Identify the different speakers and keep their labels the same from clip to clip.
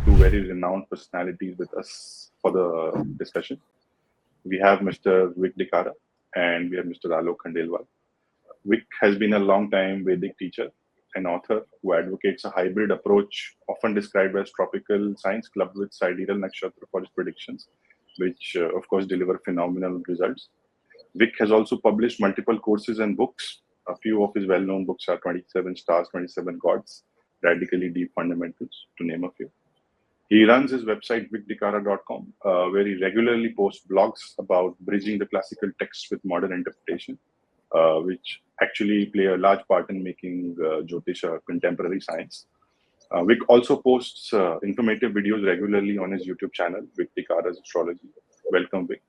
Speaker 1: Two very renowned personalities with us for the discussion. We have Mr. Vic DiCara and we have Mr. Alok Khandelwal. Vic has been a long-time Vedic teacher and author who advocates a hybrid approach, often described as tropical science clubbed with sidereal nakshatra for his predictions, which of course deliver phenomenal results. Vic has also published multiple courses and books. A few of his well-known books are 27 Stars, 27 Gods, Radically Deep Fundamentals, to name a few. He runs his website, vicdicara.com, where he regularly posts blogs about bridging the classical texts with modern interpretation, which actually play a large part in making Jyotish a contemporary science. Vic also posts informative videos regularly on his YouTube channel, Vic DiCara's Astrology. Welcome, Vic,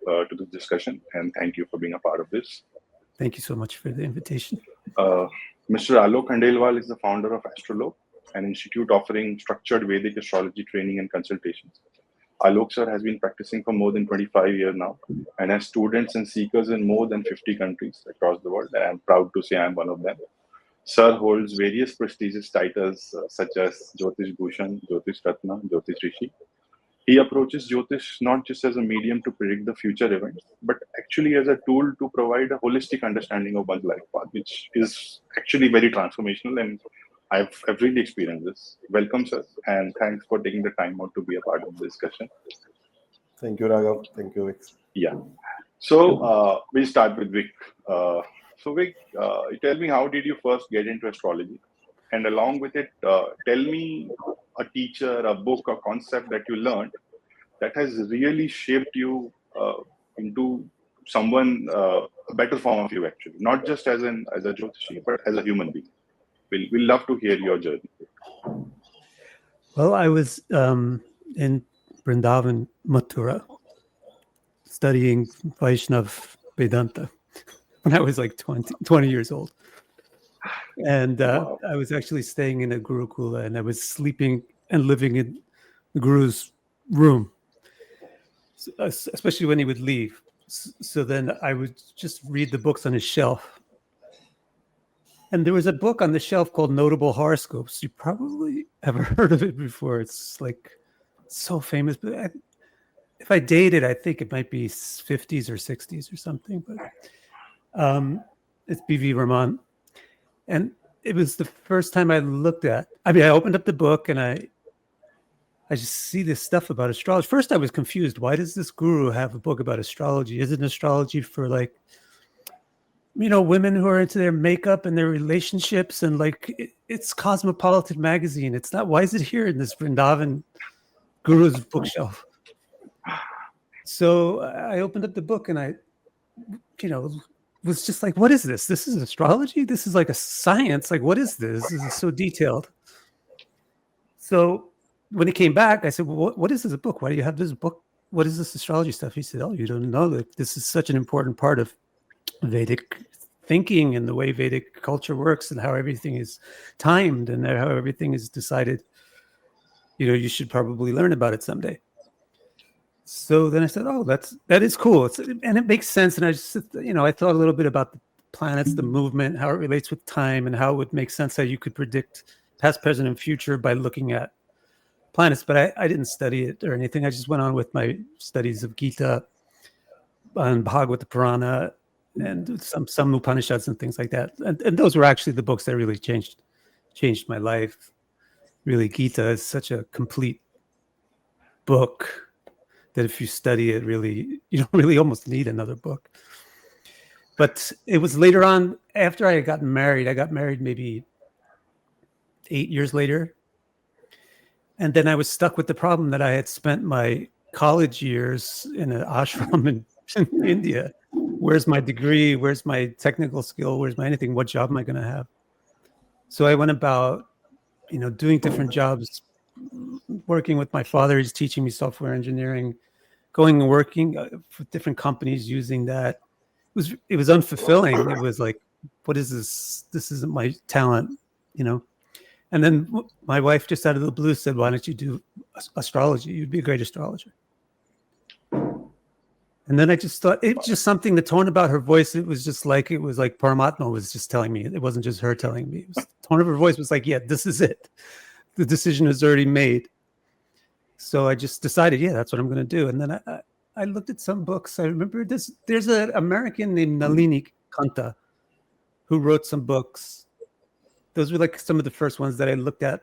Speaker 1: to this discussion, and thank you for being a part of this.
Speaker 2: Thank you so much for the invitation.
Speaker 1: Mr. Alok Khandelwal is the founder of Astrolog, an institute offering structured Vedic astrology training and consultations. Alok sir has been practicing for more than 25 years now and has students and seekers in more than 50 countries across the world. And I'm proud to say I'm one of them. Sir holds various prestigious titles such as Jyotish Bhushan, Jyotish Ratna, Jyotish Rishi. He approaches Jyotish not just as a medium to predict the future events, but actually as a tool to provide a holistic understanding of one's life path, which is actually very transformational. And I've really experienced this. Welcome, sir, and thanks for taking the time out to be a part of the discussion.
Speaker 3: Thank you, Raghav. Thank you, Vic.
Speaker 1: Yeah. So we'll start with Vic. So Vic, tell me, how did you first get into astrology? And along with it, tell me a teacher, a book, a concept that you learned that has really shaped you into someone, a better form of you, actually, not just as a Jyotishi, but as a human being. We'll love to hear your journey.
Speaker 2: Well, I was in Vrindavan, Mathura, studying Vaishnav Vedanta when I was like 20 years old. And
Speaker 1: Wow.
Speaker 2: I was actually staying in a Gurukula, and I was sleeping and living in the Guru's room, especially when he would leave. So then I would just read the books on his shelf. And there was a book on the shelf called Notable Horoscopes. You probably have heard of it before. It's like so famous. But if I date it, I think it might be 50s or 60s or something. But it's B.V. Raman. And it was the first time I looked at. I mean, I opened up the book and I just see this stuff about astrology. First, I was confused. Why does this guru have a book about astrology? Isn't astrology for like, women who are into their makeup and their relationships, and like it's Cosmopolitan magazine. It's not. Why is it here in this Vrindavan guru's bookshelf? So I opened up the book and I, was just like, what is this? This is astrology? This is like a science. Like, what is this? This is so detailed. So when he came back, I said, well, what is this book? Why do you have this book? What is this astrology stuff? He said, oh, you don't know that this is such an important part of Vedic thinking and the way Vedic culture works and how everything is timed and how everything is decided. You should probably learn about it someday. So then I said, oh, that is cool. And it makes sense. And I just, I thought a little bit about the planets, the movement, how it relates with time, and how it would make sense how you could predict past, present, and future by looking at planets. But I didn't study it or anything. I just went on with my studies of Gita and Bhagavata Purana and some Upanishads and things like that. And those were actually the books that really changed my life. Really, Gita is such a complete book that if you study it, really, you don't really almost need another book. But it was later on, after I got married. I got married maybe 8 years later. And then I was stuck with the problem that I had spent my college years in an ashram in India. Where's my degree? Where's my technical skill? Where's my anything? What job am I going to have? So I went about, doing different jobs, working with my father. He's teaching me software engineering, going and working for different companies using that. It was unfulfilling. It was like, what is this? This isn't my talent, And then my wife just out of the blue said, why don't you do astrology? You'd be a great astrologer. And then I just thought it's just something, the tone about her voice, it was like Paramatma was just telling me. It wasn't just her telling me. It was, the tone of her voice was like, yeah, this is it. The decision is already made. So I just decided, yeah, that's what I'm going to do. And then I looked at some books. I remember there's an American named Nalini Kanta who wrote some books. Those were like some of the first ones that I looked at.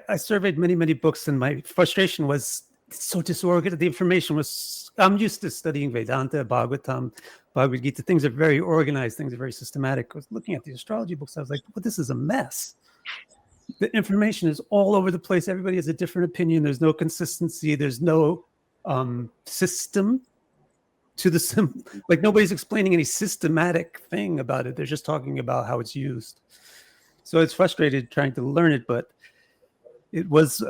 Speaker 2: I surveyed many, many books, and my frustration was so disorganized. The information was, I'm used to studying Vedanta, Bhagavatam, Bhagavad Gita. Things are very organized. Things are very systematic. I was looking at the astrology books. I was like, well, this is a mess. The information is all over the place. Everybody has a different opinion. There's no consistency. There's no system to the like nobody's explaining any systematic thing about it. They're just talking about how it's used. So it's frustrated trying to learn it, but it was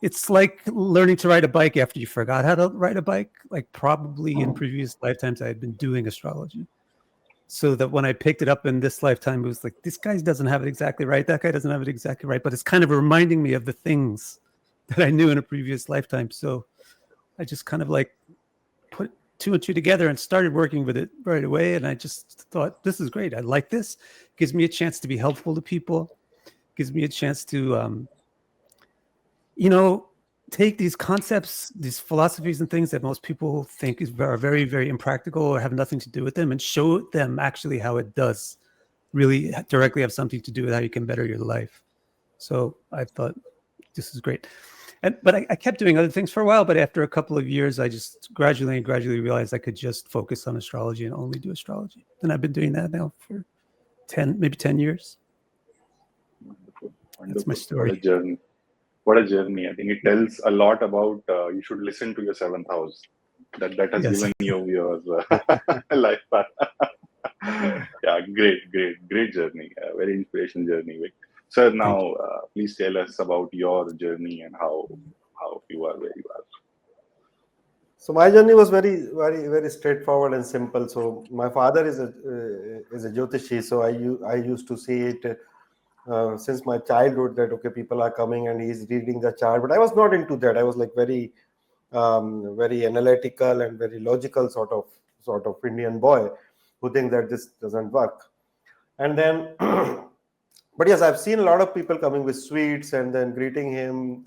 Speaker 2: it's like learning to ride a bike after you forgot how to ride a bike. Like probably in previous lifetimes I had been doing astrology, so that when I picked it up in this lifetime, it was like, this guy doesn't have it exactly right, that guy doesn't have it exactly right, but it's kind of reminding me of the things that I knew in a previous lifetime. So I just kind of like put 2 and 2 together and started working with it right away. And I just thought, this is great. I like this. Gives me a chance to be helpful to people. Gives me a chance to, take these concepts, these philosophies and things that most people think are very, very impractical or have nothing to do with them, and show them actually how it does really directly have something to do with how you can better your life. So I thought, this is great. But I kept doing other things for a while, but after a couple of years, I just gradually realized I could just focus on astrology and only do astrology. And I've been doing that now for 10 years.
Speaker 1: Wonderful.
Speaker 2: That's my story.
Speaker 1: What a journey. What a journey. I think it tells a lot about you should listen to your 7th house. That has given you your life path. Yeah, great journey. Very inspirational journey, Vic. Sir, now please tell us about your journey and how you are where you are.
Speaker 3: So my journey was very, very, very straightforward and simple. So my father is a Jyotishi, so I used to see it since my childhood that okay, people are coming and he's reading the chart, but I was not into that. I was like very analytical and very logical sort of Indian boy who thinks that this doesn't work. And then, but yes, I've seen a lot of people coming with sweets and then greeting him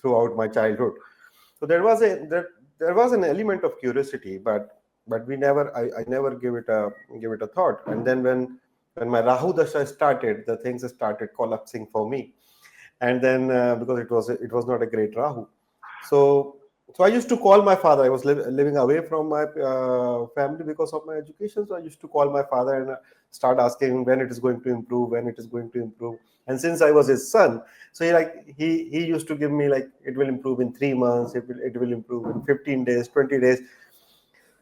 Speaker 3: throughout my childhood. So there was an element of curiosity, but I never give it a thought. And then when my Rahu Dasha started, the things started collapsing for me. And then because it was not a great Rahu. So I used to call my father. I was living away from my family because of my education. So I used to call my father and start asking him when it is going to improve, And since I was his son, so he used to give me like, it will improve in 3 months, it will improve in 15 days, 20 days.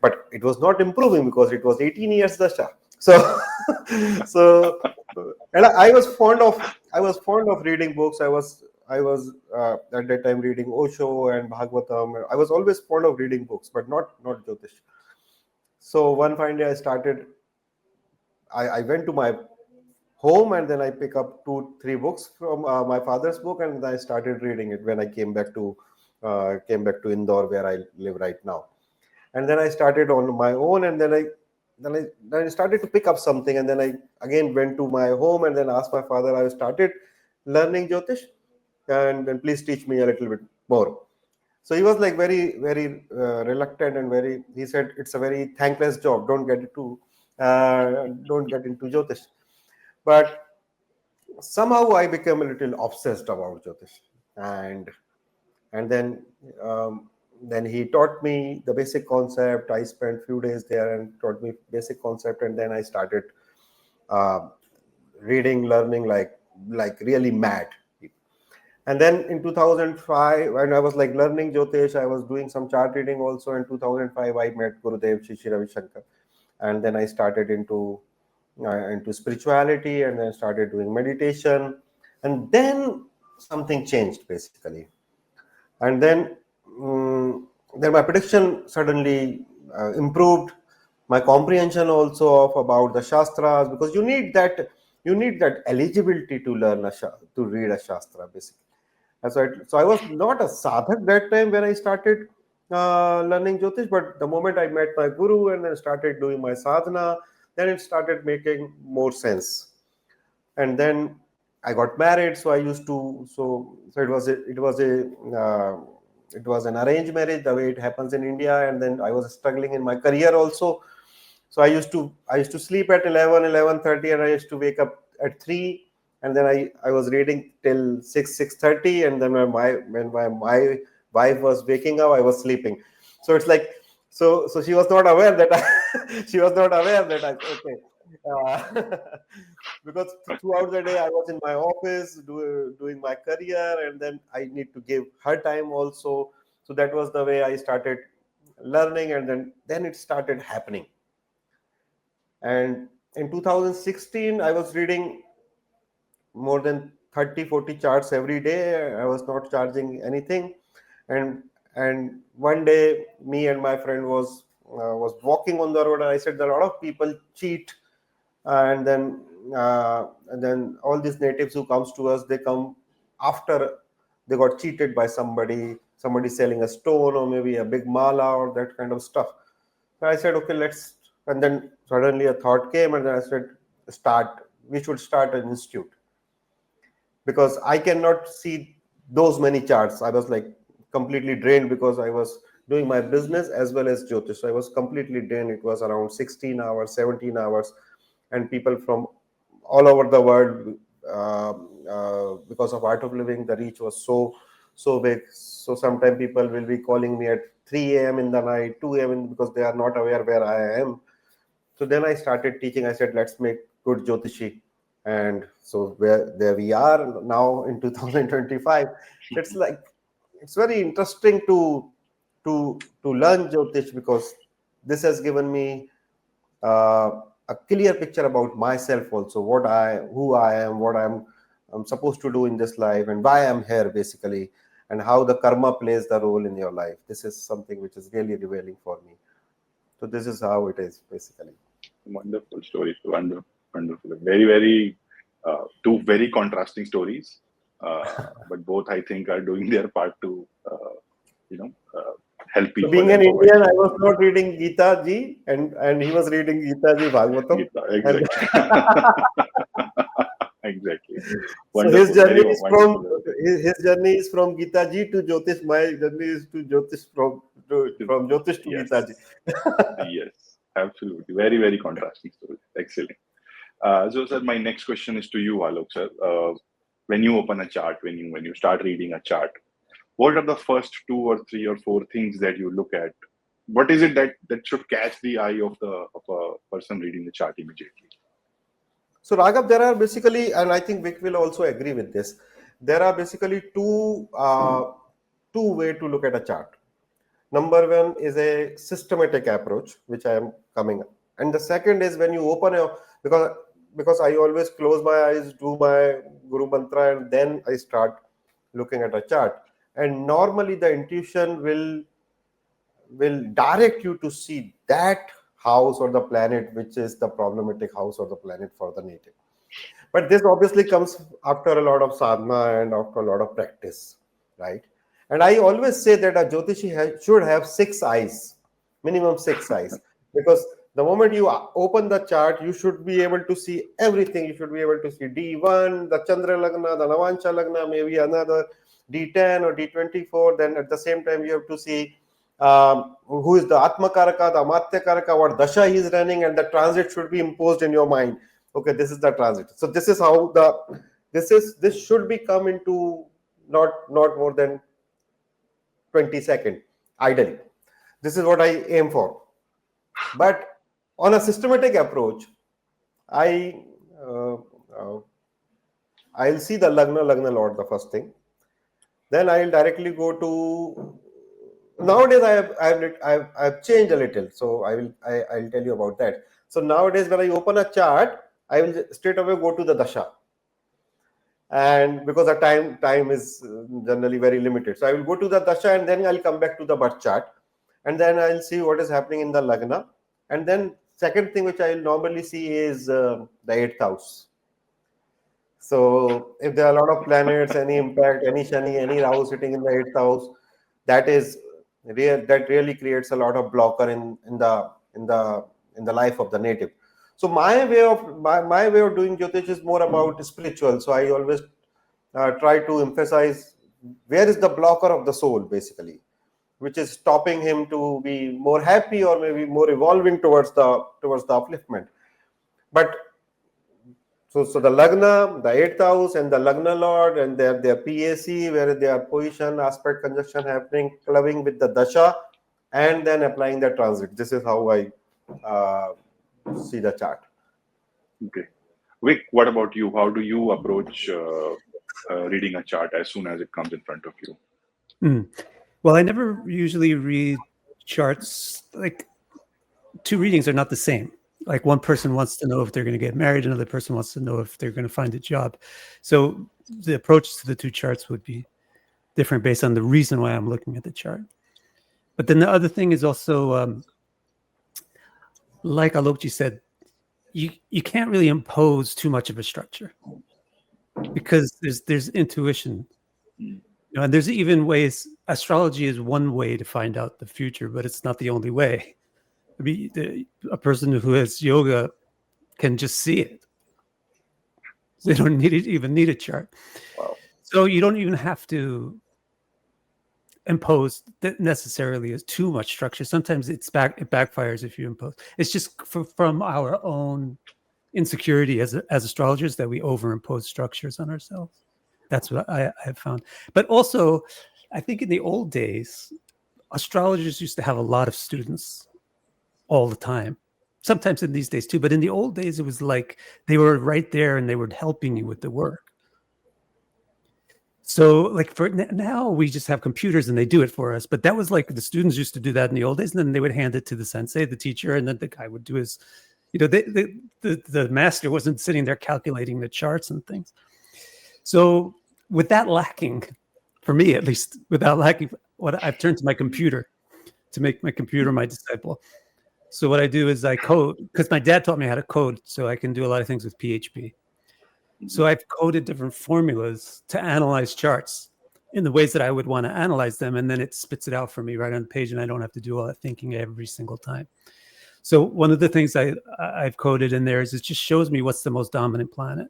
Speaker 3: But it was not improving because it was 18 years Dasha. So and I was fond of reading books. I was at that time reading Osho and Bhagavatam. I was always fond of reading books, but not Jyotish. So one fine day I went to my home and then I pick up 2-3 books from my father's book and I started reading it when I came back to Indore, where I live right now. And then I started on my own, and then I started to pick up something, and then I again went to my home and then asked my father, I started learning Jyotish, and then please teach me a little bit more. So he was like very, very reluctant and he said, it's a very thankless job. Don't get into Jyotish. But somehow I became a little obsessed about Jyotish. And then he taught me the basic concept. I spent few days there and taught me basic concept. And then I started reading, learning like really mad. And then in 2005, when I was like learning Jyotish, I was doing some chart reading also. In 2005, I met Gurudev Shri Ravi Shankar. And then I started into spirituality, and then started doing meditation. And then something changed basically. And then my prediction suddenly improved. My comprehension also about the shastras, because you need that eligibility to to read a shastra basically. And so I was not a sadhak that time when I started learning Jyotish, but the moment I met my guru and then started doing my sadhana, then it started making more sense. And then I got married, so I used to so it was an arranged marriage the way it happens in India, and then I was struggling in my career also. So I used to sleep at 11:30, and I used to wake up at 3, and then I was reading till 6:30, and then when my wife was waking up, I was sleeping. So it's like, so she was not aware that she was not aware that I okay. Because throughout the day I was in my office doing my career, and then I need to give her time also. So that was the way I started learning, and then it started happening. And in 2016 I was reading more than 30-40 charts every day. I was not charging anything. And and one day me and my friend was walking on the road, and I said that a lot of people cheat. And then all these natives who comes to us, they come after they got cheated by somebody selling a stone or maybe a big mala or that kind of stuff. So I said, okay, let's. And then suddenly a thought came, and then I said, we should start an institute, because I cannot see those many charts. I was like completely drained because I was doing my business as well as Jyotish. So I was completely drained. It was around 16 hours, 17 hours, and people from all over the world, because of Art of Living, the reach was so big. So sometimes people will be calling me at 3 a.m. in the night, 2 a.m. because they are not aware where I am. So then I started teaching. I said, let's make good Jyotishi. And so there we are now in 2025. It's like, it's very interesting to learn Jyotish, because this has given me a clear picture about myself also, who I am, what I'm supposed to do in this life, and why I'm here basically, and how the karma plays the role in your life. This is something which is really revealing for me. So this is how it is basically.
Speaker 1: Wonderful stories. Wonderful. Very, very, two very contrasting stories. But both, I think, are doing their part to, help
Speaker 3: So
Speaker 1: people.
Speaker 3: being an
Speaker 1: and provide
Speaker 3: Indian, I was not reading Gita ji, and he was reading Gita ji Bhagavatam.
Speaker 1: Gita.
Speaker 3: And
Speaker 1: Exactly.
Speaker 3: so his
Speaker 1: Wonderful.
Speaker 3: journey
Speaker 1: Very
Speaker 3: is
Speaker 1: wonderful.
Speaker 3: his journey is from Gita ji to Jyotish. My journey is to Jyotish from Jyotish to
Speaker 1: Yes.
Speaker 3: Gita ji.
Speaker 1: Yes. Absolutely. Very, very contrasting stories. Excellent. So, sir, my next question is to you, Alok, sir. When you open a chart, when you start reading a chart, what are the first 2 or 3 or 4 things that you look at? What is it that should catch the eye of a person reading the chart immediately?
Speaker 3: So Raghav, there are basically, and I think Vic will also agree with this, there are basically two way to look at a chart. Number one is a systematic approach, which I am coming up, and the second is when you open a, because I always close my eyes, do my Guru Mantra, and then I start looking at a chart. And normally the intuition will direct you to see that house or the planet which is the problematic house or the planet for the native. But this obviously comes after a lot of sadhana and after a lot of practice, right? And I always say that a Jyotishi should have 6 eyes, minimum 6 eyes, because the moment you open the chart, you should be able to see everything. You should be able to see D1, the Chandra Lagna, the Navansha Lagna, maybe another D10 or D24. Then at the same time, you have to see who is the Atma Karaka, the Amatya Karaka, what Dasha he is running, and the transit should be imposed in your mind. Okay, this is the transit. So this is how this should be come into not more than 20 seconds ideally. This is what I aim for. But on a systematic approach, I I'll see the Lagna Lord the first thing. Then I'll directly go to. Nowadays I've changed a little, so I'll tell you about that. So nowadays when I open a chart, I will straight away go to the dasha, and because the time is generally very limited, so I will go to the dasha and then I'll come back to the birth chart, and then I'll see what is happening in the lagna. And then second thing which I'll normally see is the 8th house. So if there are a lot of planets, any impact, any Shani, any Rahu sitting in the 8th house, that is that really creates a lot of blocker in the life of the native. So my way of doing Jyotish is more about spiritual. So I always try to emphasize where is the blocker of the soul, basically, which is stopping him to be more happy or maybe more evolving towards the upliftment. But so the Lagna, the 8th house, and the Lagna Lord, and their PAC, where their position, aspect, conjunction happening, clubbing with the Dasha, and then applying the transit. This is how I see the chart.
Speaker 1: Okay. Vic, what about you? How do you approach reading a chart as soon as it comes in front of you?
Speaker 2: Well, I never usually read charts. Like, two readings are not the same. Like, one person wants to know if they're going to get married, another person wants to know if they're going to find a job. So the approach to the two charts would be different based on the reason why I'm looking at the chart. But then the other thing is also, like Alokji said, you can't really impose too much of a structure because there's intuition. And there's even ways. Astrology is one way to find out the future, but it's not the only way. I mean, a person who has yoga can just see it. They don't even need a chart.
Speaker 1: Wow.
Speaker 2: So you don't even have to impose that necessarily as too much structure. Sometimes it backfires if you impose. It's just from our own insecurity as astrologers that we overimpose structures on ourselves. That's what I have found. But also, I think in the old days, astrologers used to have a lot of students all the time. Sometimes in these days too, but in the old days, it was like they were right there and they were helping you with the work. So like for now, we just have computers and they do it for us. But that was like the students used to do that in the old days, and then they would hand it to the sensei, the teacher, and then the guy would do his, the master wasn't sitting there calculating the charts and things. So with that lacking, for me at least, without lacking, what I've turned to my computer to make my computer my disciple. So what I do is I code, because my dad taught me how to code, so I can do a lot of things with PHP. So I've coded different formulas to analyze charts in the ways that I would want to analyze them, and then it spits it out for me right on the page, and I don't have to do all that thinking every single time. So one of the things I've coded in there is it just shows me what's the most dominant planet.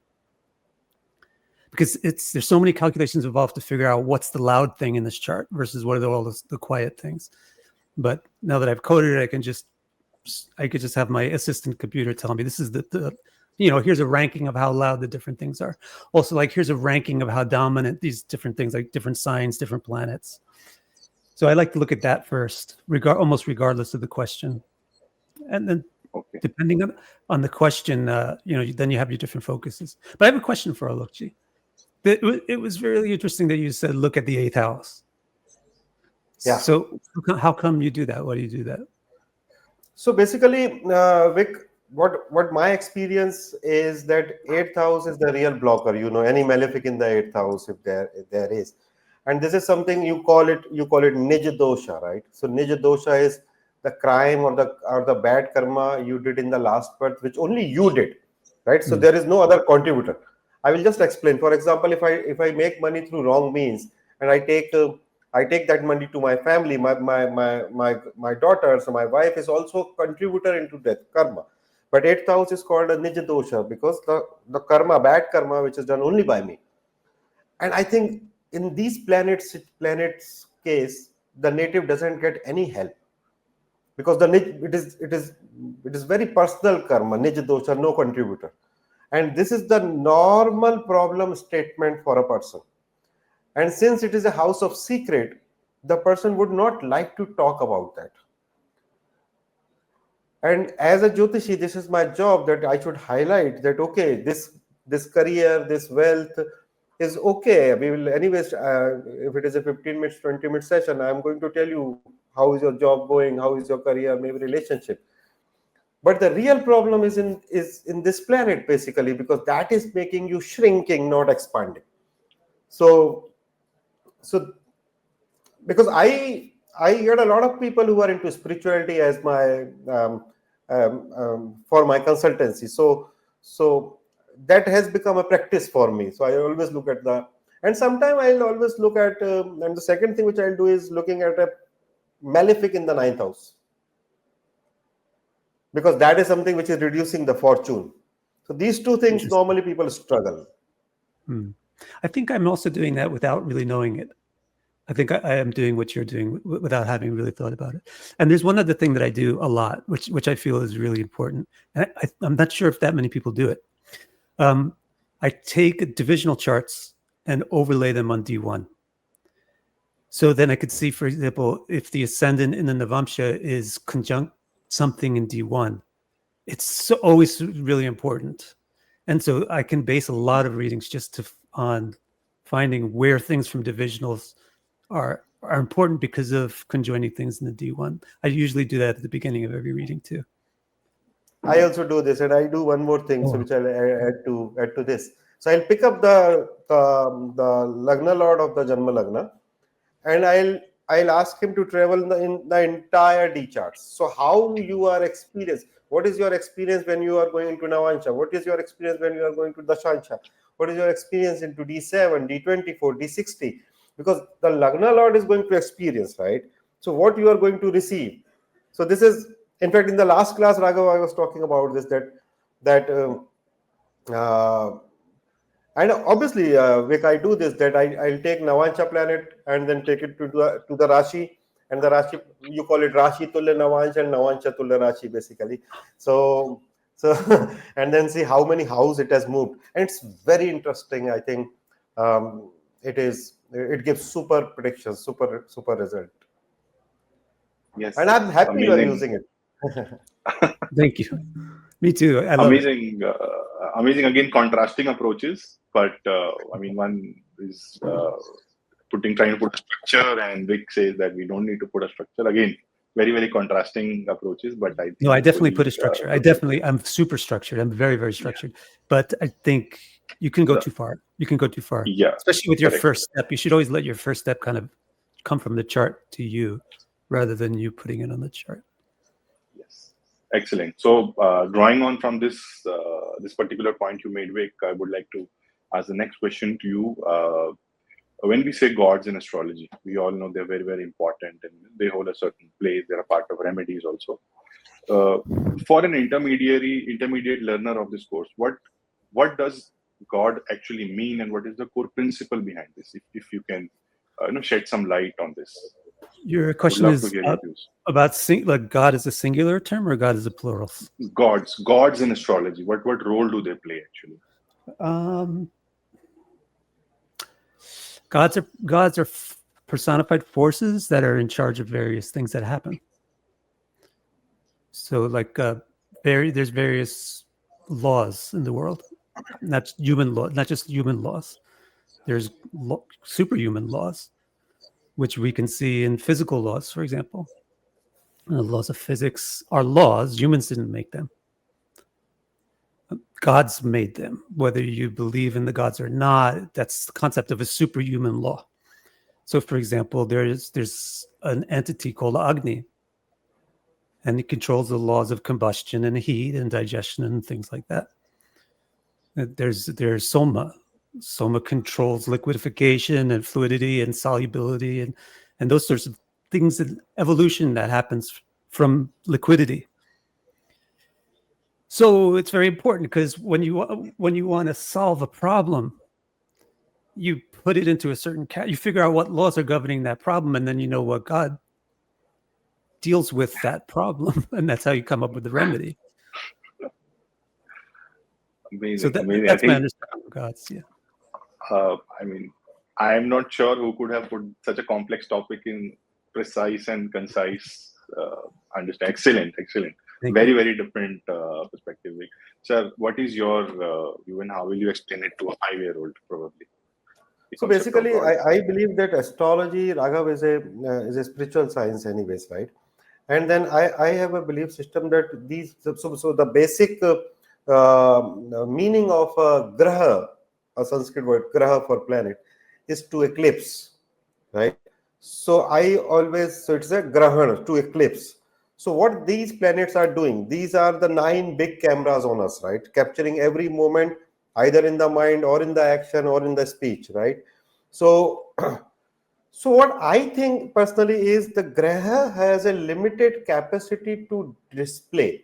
Speaker 2: Because there's so many calculations involved to figure out what's the loud thing in this chart versus what are all the quiet things. But now that I've coded it, I could just have my assistant computer tell me this is here's a ranking of how loud the different things are. Also, like, here's a ranking of how dominant these different things, like different signs, different planets. So I like to look at that first, almost regardless of the question. And then depending on the question, then you have your different focuses. But I have a question for Alokji. It was really interesting that you said, look at the 8th house.
Speaker 3: Yeah.
Speaker 2: So how come you do that? Why do you do that?
Speaker 3: So basically, Vic, what my experience is that 8th house is the real blocker. Any malefic in the 8th house, if there is, and this is something you call it nij dosha, right? So nij dosha is the crime or the bad karma you did in the last birth, which only you did, right? So there is no other contributor. I will just explain. For example, if I make money through wrong means and I take that money to my family, my daughter, so my wife is also a contributor into that karma. But 8th house is called a nij dosha because the karma, bad karma, which is done only by me. And I think in these planets case, the native doesn't get any help because it is very personal karma, nij dosha, no contributor. And this is the normal problem statement for a person. And since it is a house of secret, the person would not like to talk about that. And as a Jyotishi, this is my job that I should highlight that, okay, this career, this wealth is okay. We will anyways, if it is a 15 minutes, 20-minute session, I'm going to tell you how is your job going, how is your career, maybe relationship. But the real problem is in this planet, basically, because that is making you shrinking, not expanding. So because I get a lot of people who are into spirituality as my for my consultancy. So that has become a practice for me. So I always look at and sometimes I'll always look at and the second thing which I'll do is looking at malefic in the 9th house, because that is something which is reducing the fortune. So these two things normally people struggle.
Speaker 2: I think I'm also doing that without really knowing it. I think I am doing what you're doing without having really thought about it. And there's one other thing that I do a lot, which I feel is really important. And I'm not sure if that many people do it. I take divisional charts and overlay them on D1. So then I could see, for example, if the ascendant in the Navamsha is conjunct something in D1, it's always really important. And so I can base a lot of readings just on finding where things from divisionals are important because of conjoining things in the D1. I usually do that at the beginning of every reading too.
Speaker 3: I also do this, and I do one more thing, so which I'll add to this. So I'll pick up the Lagna Lord of the Janma Lagna, and I'll ask him to travel in the entire D charts. So how you are experienced? What is your experience when you are going into Navansha? What is your experience when you are going to Dashansha? What is your experience into D7, D24, D60? Because the Lagna Lord is going to experience, right? So what you are going to receive. So this is, in fact, in the last class, Raghav, I was talking about this, and obviously, Vic, I do this, that I'll take Navansha planet and then take it to the Rashi, and the Rashi, you call it Rashi Tulya Navansha and Navansha Tulya Rashi, basically. So and then see how many houses it has moved. And it's very interesting, I think. It gives super predictions, super result.
Speaker 1: Yes.
Speaker 3: And I'm happy you are using it.
Speaker 2: Thank you. Me too. I love
Speaker 1: amazing, amazing. Again, contrasting approaches, but I mean, one is trying to put a structure, and Vic says that we don't need to put a structure. Again, very contrasting approaches. But I think
Speaker 2: I definitely put a structure. I'm super structured. I'm very structured. Yeah. But I think you can go too far. You can go too far.
Speaker 1: Yeah.
Speaker 2: Especially with your first step. You should always let your first step kind of come from the chart to you, rather than you putting it on the chart.
Speaker 1: Yes. Excellent. So drawing on from this particular point you made, Vic, I would like to ask the next question to you. When we say gods in astrology, we all know they're very important, and they hold a certain place. They're a part of remedies also. For an intermediate learner of this course, what does God actually mean, and what is the core principle behind this? If you can shed some light on this.
Speaker 2: Your question is about like God is a singular term or God is a plural?
Speaker 1: Gods in astrology. What role do they play actually?
Speaker 2: Gods are personified forces that are in charge of various things that happen. So, like, there's various laws in the world. Not human law, not just human laws. There's superhuman laws, which we can see in physical laws, for example. The laws of physics are laws. Humans didn't make them. Gods made them. Whether you believe in the gods or not, that's the concept of a superhuman law. So, for example, there's an entity called Agni, and it controls the laws of combustion and heat and digestion and things like that. There's Soma. Soma controls liquidification and fluidity and solubility and those sorts of things in evolution that happens from liquidity. So it's very important because when you want to solve a problem, you put it into a certain you figure out what laws are governing that problem, and then you know what God deals with that problem, and that's how you come up with the remedy.
Speaker 1: Amazing.
Speaker 2: So
Speaker 1: amazing.
Speaker 2: That's my understanding of gods. Yeah.
Speaker 1: I mean, I am not sure who could have put such a complex topic in precise and concise understand. Excellent. Very different perspective. Sir, what is your view, and how will you explain it to a 5-year-old probably?
Speaker 3: So basically, I believe that astrology, Raghav, is a spiritual science anyways, right? And then I have a belief system that so the basic meaning of graha, a Sanskrit word, graha for planet, is to eclipse, right? So so it's a grahana, to eclipse. So what these planets are doing, these are the 9 big cameras on us, right? Capturing every moment, either in the mind or in the action or in the speech, right? So So what I think personally is the graha has a limited capacity to display.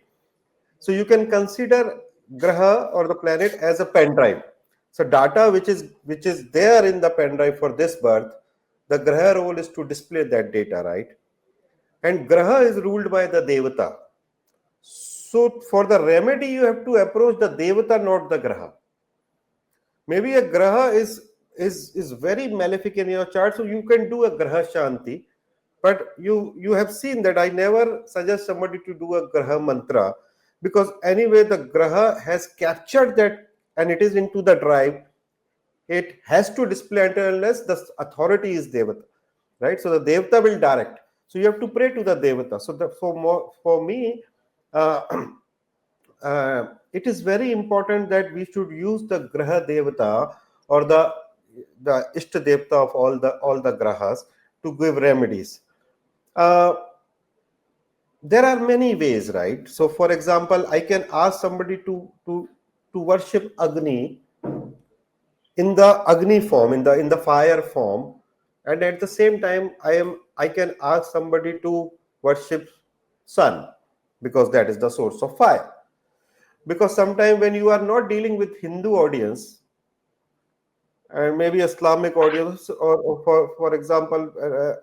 Speaker 3: So you can consider graha or the planet as a pen drive. So data which is there in the pen drive for this birth, the graha role is to display that data, right? And graha is ruled by the devata. So for the remedy, you have to approach the devata, not the graha. Maybe a graha is very malefic in your chart, so you can do a graha shanti. But you have seen that I never suggest somebody to do a graha mantra, because anyway the graha has captured that and it is into the drive. It has to display until unless the authority is devata, right? So the devata will direct. So you have to pray to the devata. So for me, uh, it is very important that we should use the graha devata or the ishta devata of all the grahas to give remedies. There are many ways, right? So for example, I can ask somebody to worship Agni in the Agni form, in the fire form, and at the same time I can ask somebody to worship sun, because that is the source of fire. Because sometimes when you are not dealing with Hindu audience and maybe Islamic audience, or for example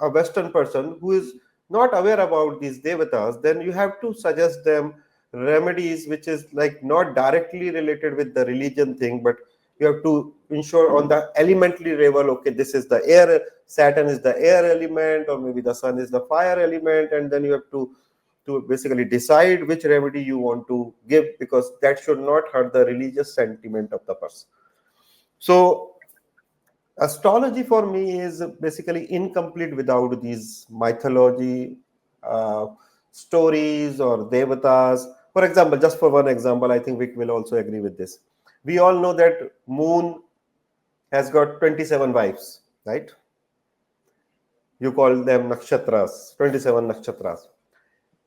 Speaker 3: a Western person who is not aware about these devatas, then you have to suggest them remedies which is like not directly related with the religion thing, but you have to ensure on the elementary level, okay, this is the air, Saturn is the air element, or maybe the sun is the fire element, and then you have to basically decide which remedy you want to give, because that should not hurt the religious sentiment of the person. So astrology for me is basically incomplete without these mythology, uh, stories or devatas. For example, just for one example, I think Vic will also agree with this. We all know that moon has got 27 wives, right? You call them nakshatras, 27 nakshatras.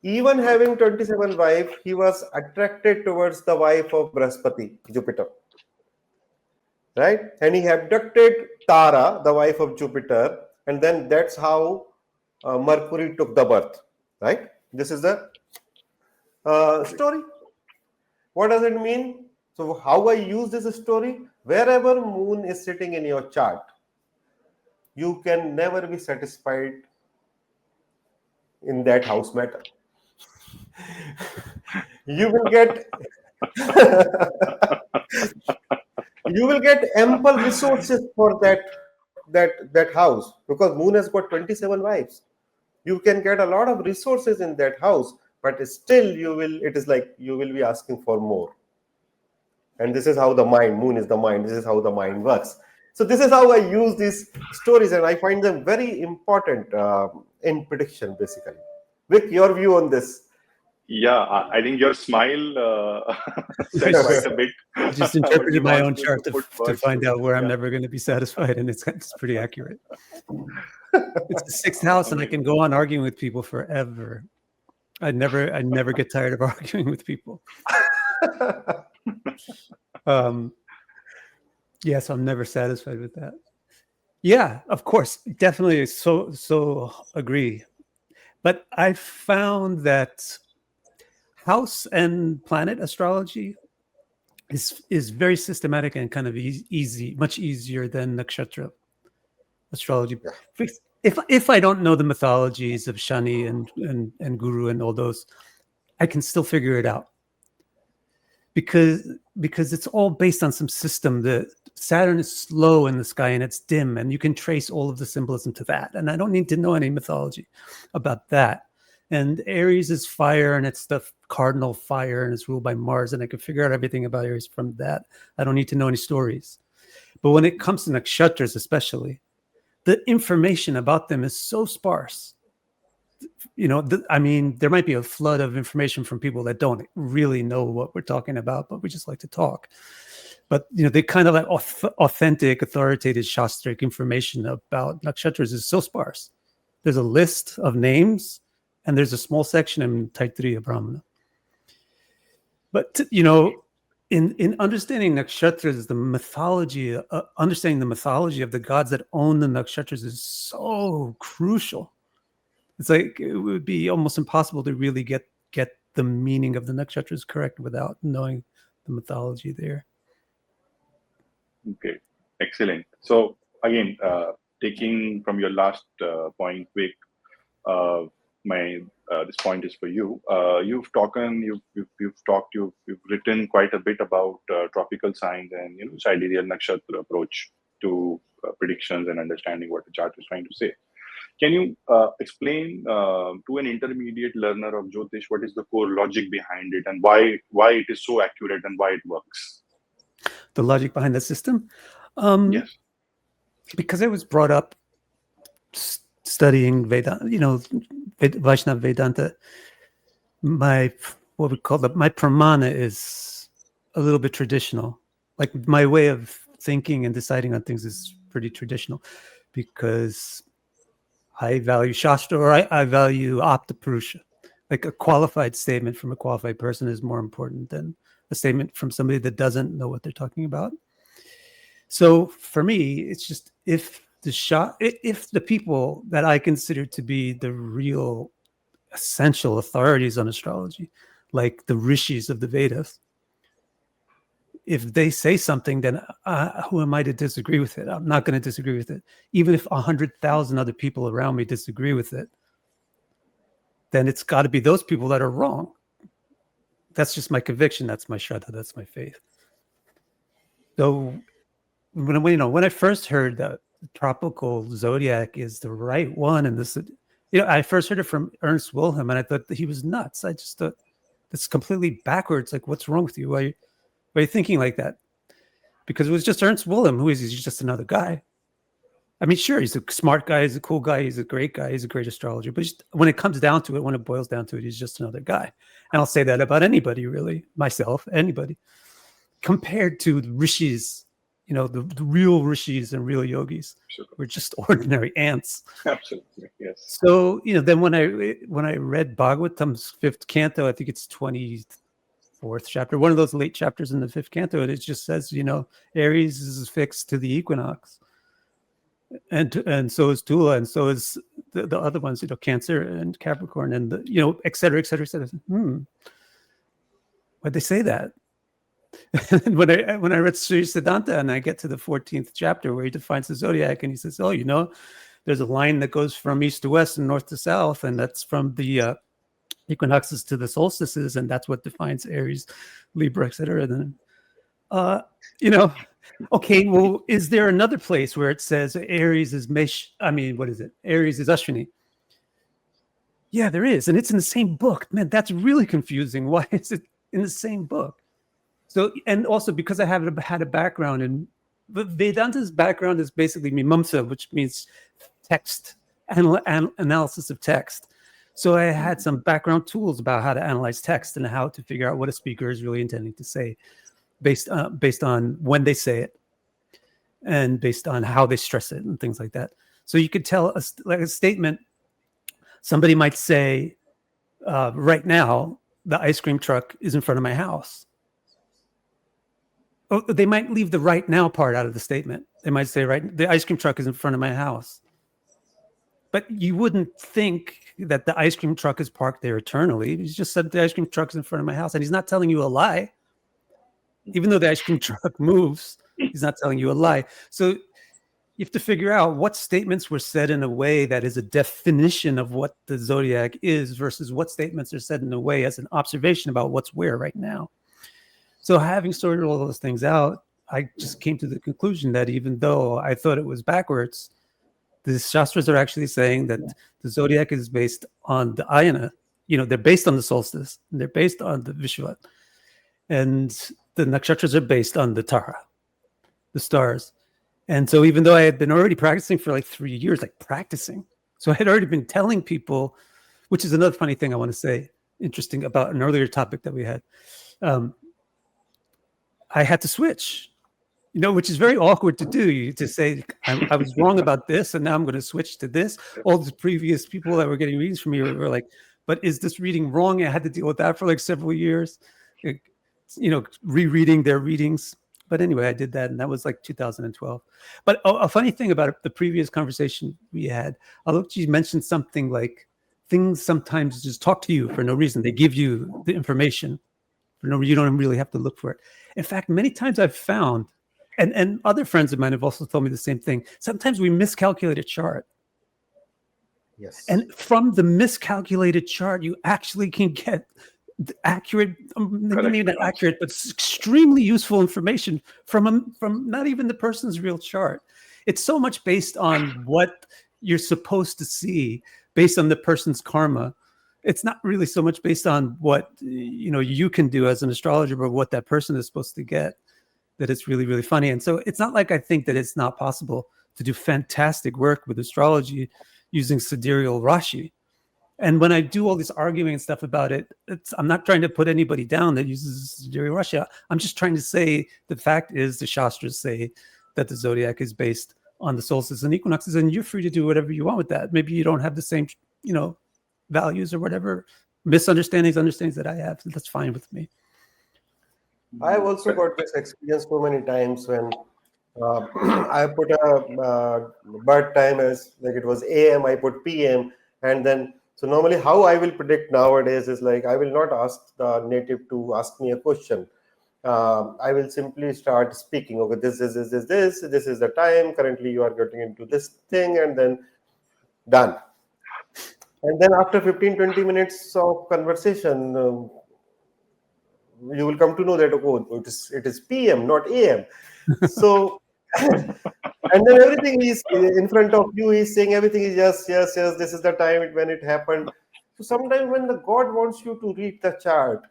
Speaker 3: Even having 27 wives, he was attracted towards the wife of Brahaspati, Jupiter, right? And he abducted Tara, the wife of Jupiter, and then that's how Mercury took the birth, right? This is the story. What does it mean? So how I use this story? Wherever moon is sitting in your chart, you can never be satisfied in that house matter. You will get you will get ample resources for that house, because moon has got 27 wives. You can get a lot of resources in that house, but still it is like you will be asking for more. And this is how the moon is the mind, this is how the mind works. So this is how I use these stories, and I find them very important in prediction, basically. Vic, your view on this?
Speaker 1: Yeah, I think your smile said quite a bit.
Speaker 2: I just
Speaker 1: But
Speaker 2: interpreted
Speaker 1: you
Speaker 2: my
Speaker 1: want
Speaker 2: own chart to
Speaker 1: put
Speaker 2: to
Speaker 1: words
Speaker 2: find
Speaker 1: to
Speaker 2: out
Speaker 1: it.
Speaker 2: where I'm
Speaker 1: Yeah.
Speaker 2: never going to be satisfied, and it's pretty accurate. It's the sixth house, and I can go on arguing with people forever. I never get tired of arguing with people. Yes, I'm never satisfied with that. Yeah, of course, definitely. So agree. But I found that house and planet astrology is very systematic and kind of easy, much easier than nakshatra astrology.
Speaker 3: Yeah.
Speaker 2: If I don't know the mythologies of Shani and Guru and all those, I can still figure it out, because it's all based on some system. The Saturn is slow in the sky and it's dim, and you can trace all of the symbolism to that. And I don't need to know any mythology about that. And Aries is fire, and it's the cardinal fire, and it's ruled by Mars, and I can figure out everything about Aries from that. I don't need to know any stories. But when it comes to nakshatras, especially, the information about them is so sparse. I mean, there might be a flood of information from people that don't really know what we're talking about, but we just like to talk. But they kind of like authentic, authoritative shastric information about nakshatras is so sparse. There's a list of names, and there's a small section in Taittiriya Brahmana. But in understanding nakshatras, the mythology, understanding the mythology of the gods that own the nakshatras is so crucial. It's like it would be almost impossible to really get the meaning of the nakshatras correct without knowing the mythology there.
Speaker 1: Okay, excellent. So again, taking from your last point, Vic, this point is for you. You've written quite a bit about tropical signs and sidereal nakshatra approach to predictions and understanding what the chart is trying to say. Can you explain to an intermediate learner of Jyotish what is the core logic behind it and why it is so accurate and why it works?
Speaker 2: The logic behind the system?
Speaker 1: Yes.
Speaker 2: Because I was brought up studying Vedanta, Vaishnava Vedanta. My pramana is a little bit traditional. Like my way of thinking and deciding on things is pretty traditional because I value Shastra, or I value Apta-Purusha. Like a qualified statement from a qualified person is more important than a statement from somebody that doesn't know what they're talking about. So for me, it's just if the people that I consider to be the real essential authorities on astrology, like the rishis of the Vedas, if they say something, then who am I to disagree with it? I'm not going to disagree with it. Even if 100,000 other people around me disagree with it, then it's got to be those people that are wrong. That's just my conviction. That's my shraddha. That's my faith. So when I first heard that tropical zodiac is the right one, and this, I first heard it from Ernst Wilhelm, and I thought that he was nuts. I just thought that's completely backwards. Like, what's wrong with you? Why are you thinking like that? Because it was just Ernst Wilhelm. Who is he? He's just another guy. I mean, sure, he's a smart guy. He's a cool guy. He's a great guy. He's a great astrologer. But when it comes down to it, when it boils down to it, he's just another guy. And I'll say that about anybody, really, myself, anybody. Compared to the rishis, the real rishis and real yogis, we're just ordinary ants.
Speaker 1: Absolutely, yes.
Speaker 2: So, then when I read Bhagavatam's 5th canto, I think it's 24th chapter, one of those late chapters in the 5th canto, and it just says, Aries is fixed to the equinox. And so is Tula, and so is the other ones, Cancer and Capricorn, and et cetera, et cetera, et cetera. Why'd they say that? And when I read Sri Siddhanta and I get to the 14th chapter where he defines the zodiac, and he says, there's a line that goes from east to west and north to south, and that's from the equinoxes to the solstices, and that's what defines Aries, Libra, et cetera. And then, okay, well, is there another place where it says Aries is Aries is Ashwini? Yeah, there is, and it's in the same book. Man, that's really confusing. Why is it in the same book? So, and also because I had a background in Vedanta's background is basically Mimamsa, which means text and analysis of text. So I had some background tools about how to analyze text and how to figure out what a speaker is really intending to say, based on when they say it, and based on how they stress it and things like that. So you could tell a statement. Somebody might say, "Right now, the ice cream truck is in front of my house." Oh, they might leave the "right now" part out of the statement. They might say, "Right, the ice cream truck is in front of my house." But you wouldn't think that the ice cream truck is parked there eternally. He's just said the ice cream truck is in front of my house, and he's not telling you a lie. Even though the ice cream truck moves, he's not telling you a lie. So you have to figure out what statements were said in a way that is a definition of what the zodiac is versus what statements are said in a way as an observation about what's where right now. So having sorted all those things out, I just came to the conclusion that even though I thought it was backwards, the Shastras are actually saying that the zodiac is based on the ayana. They're based on the solstice, and they're based on the Vishuvat. And the nakshatras are based on the Tara, the stars. And so even though I had been already practicing for like 3 years, so I had already been telling people, which is another funny thing I want to say, interesting about an earlier topic that we had. I had to switch, which is very awkward to do, to say, I was wrong about this, and now I'm going to switch to this. All the previous people that were getting readings from me were like, but is this reading wrong? I had to deal with that for like several years. rereading their readings. But anyway, I did that, and that was like 2012. But a funny thing about the previous conversation we had, Alokji mentioned something like things sometimes just talk to you for no reason. They give you the information for no reason. You don't really have to look for it. In fact, many times I've found, and other friends of mine have also told me the same thing. Sometimes we miscalculate a chart.
Speaker 3: Yes.
Speaker 2: And from the miscalculated chart, you actually can get accurate, maybe not accurate, but extremely useful information from not even the person's real chart. It's so much based on what you're supposed to see, based on the person's karma. It's not really so much based on what you can do as an astrologer, but what that person is supposed to get. That it's really, really funny. And so it's not like I think that it's not possible to do fantastic work with astrology using sidereal Rashi. And when I do all this arguing and stuff about it, I'm not trying to put anybody down that uses sidereal Rashi. I'm just trying to say the fact is the Shastras say that the zodiac is based on the solstices and equinoxes, and you're free to do whatever you want with that. Maybe you don't have the same, values or whatever, understandings that I have. That's fine with me.
Speaker 3: I've also got this experience so many times when I put a birth time as like it was AM, I put PM, and then so normally how I will predict nowadays is like I will not ask the native to ask me a question. I will simply start speaking. Okay, this is the time. Currently, you are getting into this thing, and then done. And then after 15-20 minutes of conversation, you will come to know that it is PM, not AM. So, and then everything is in front of you. He's saying everything is yes. This is the time when it happened. So sometimes when the God wants you to read the chart,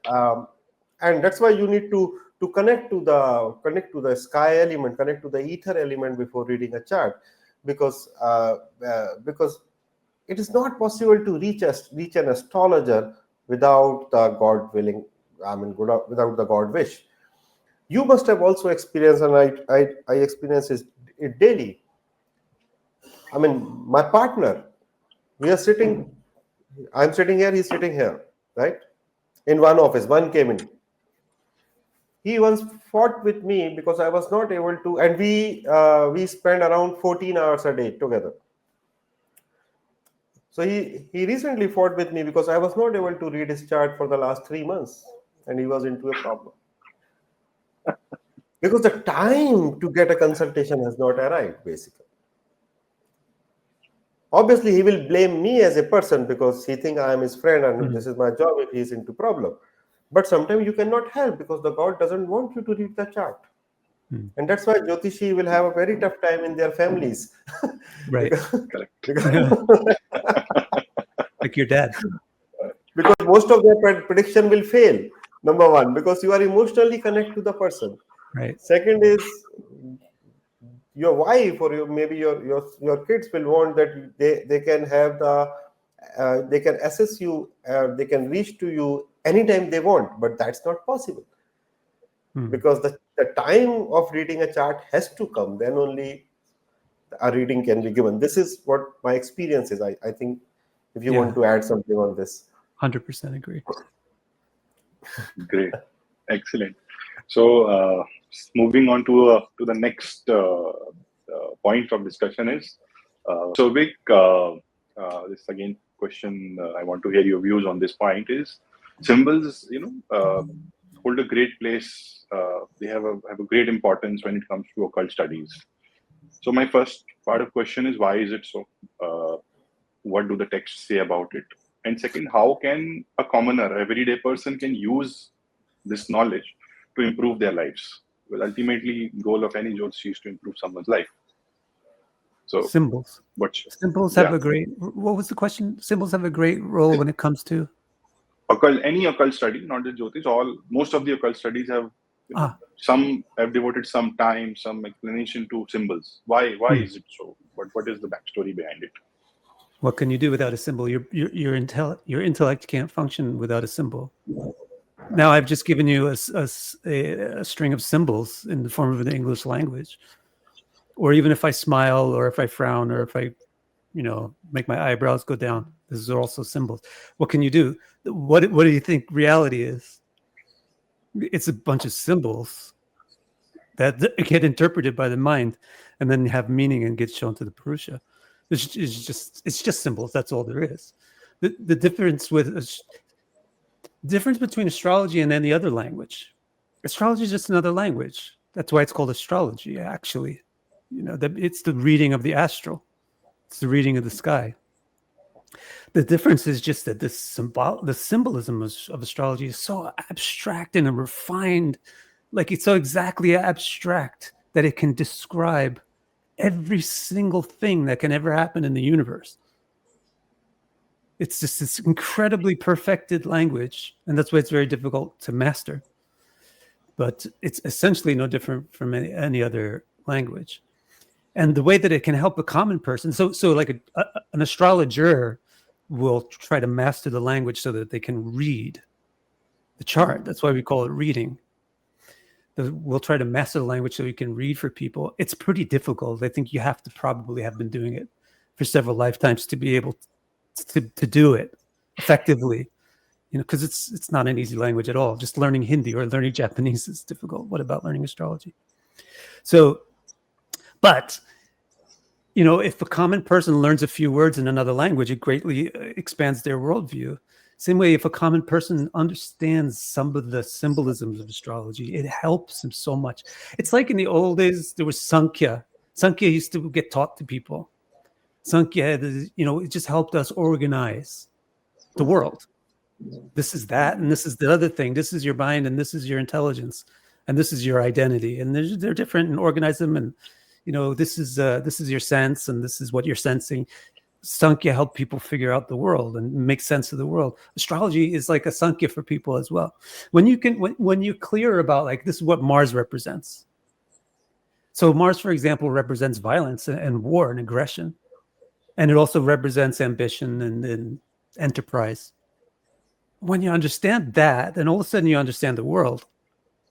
Speaker 3: and that's why you need to connect to the sky element, connect to the ether element before reading a chart, because it is not possible to reach an astrologer without the God willing. Without the God wish. You must have also experienced, and I experience it daily. I mean, my partner, I'm sitting here, he's sitting here, right? In one office, one came in. He once fought with me because I was not able to, and we spend around 14 hours a day together. So he recently fought with me because I was not able to read his chart for the last 3 months, and he was into a problem. Because the time to get a consultation has not arrived, basically. Obviously, he will blame me as a person because he thinks I am his friend and this is my job if he's into problem. But sometimes you cannot help because the God doesn't want you to read the chart. And that's why Jyotishi will have a very tough time in their families.
Speaker 2: Right. Like your dad.
Speaker 3: Because most of their prediction will fail. Number one, because you are emotionally connected to the person.
Speaker 2: Right.
Speaker 3: Second is your wife or maybe your kids will want that they can have they can assess you, they can reach to you anytime they want, but that's not possible. Because the time of reading a chart has to come, then only a reading can be given. This is what my experience is. I think if you want to add something on this.
Speaker 2: 100% agree.
Speaker 1: Great. Excellent. So moving on to the next point of discussion is, so Vic, this again question, I want to hear your views on this point is, symbols, hold a great place. They have a great importance when it comes to occult studies. So my first part of question is, why is it so? What do the texts say about it? And second, how can a commoner, everyday person can use this knowledge to improve their lives? Well, ultimately, goal of any Jyotish is to improve someone's life. So
Speaker 2: symbols. Symbols have a great. What was the question? Symbols have a great role when it comes to
Speaker 1: occult. Any occult study, not just Jyotish. Most of the occult studies have some have devoted some time, some explanation to symbols. Why is it so? What is the backstory behind it?
Speaker 2: What can you do without a symbol? Your intellect can't function without a symbol. Now I've just given you a string of symbols in the form of an English language. Or even if I smile, or if I frown, or if I, make my eyebrows go down, these are also symbols. What can you do? What do you think reality is? It's a bunch of symbols that get interpreted by the mind and then have meaning and get shown to the Purusha. It's just symbols. That's all there is. The difference between astrology and any other language. Astrology is just another language. That's why it's called astrology, actually. It's the reading of the astral. It's the reading of the sky. The difference is just that the symbolism of astrology is so abstract and refined. Like, it's so exactly abstract that it can describe every single thing that can ever happen in the universe. It's just this incredibly perfected language, and that's why it's very difficult to master. But it's essentially no different from any other language. And the way that it can help a common person, so like an astrologer will try to master the language so that they can read the chart. That's why we call it reading. We'll try to master the language so we can read for people. It's pretty difficult. I think you have to probably have been doing it for several lifetimes to be able to do it effectively, because it's not an easy language at all. Just learning Hindi or learning Japanese is difficult. What about learning astrology? So, but if a common person learns a few words in another language, it greatly expands their worldview. Same way, if a common person understands some of the symbolisms of astrology, it helps them so much. It's like in the old days, there was Sankhya. Sankhya used to get taught to people. Sankhya, it just helped us organize the world. This is that, and this is the other thing. This is your mind, and this is your intelligence, and this is your identity. And they're different, and organize them. And this is your sense, and this is what you're sensing. Sankhya help people figure out the world and make sense of the world. Astrology is like a Sankhya for people as well. When you're clear about, like, this is what Mars represents. So Mars, for example, represents violence and war and aggression. And it also represents ambition and enterprise. When you understand that, then all of a sudden you understand the world.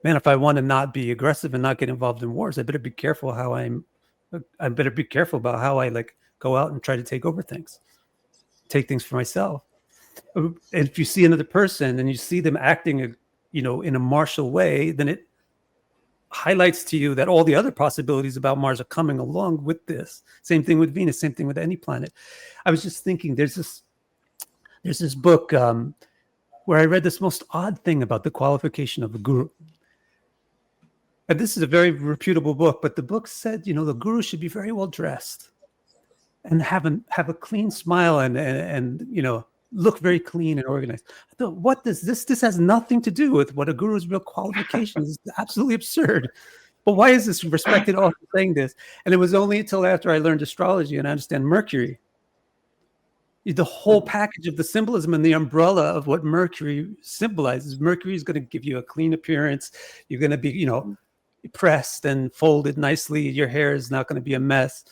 Speaker 2: Man, if I want to not be aggressive and not get involved in wars, I better be careful I better be careful about how I go out and try to take over things, take things for myself. And if you see another person and you see them acting, in a martial way, then it highlights to you that all the other possibilities about Mars are coming along with this. Same thing with Venus, same thing with any planet. I was just thinking, there's this book where I read this most odd thing about the qualification of a guru. And this is a very reputable book, but the book said, the guru should be very well dressed and have a clean smile and look very clean and organized. I thought, what does this has nothing to do with what a guru's real qualifications is. Absolutely absurd. But why is this respected author saying this? And it was only until after I learned astrology and I understand Mercury, the whole package of the symbolism and the umbrella of what Mercury symbolizes. Mercury is going to give you a clean appearance. You're going to be, pressed and folded nicely. Your hair is not going to be a mess.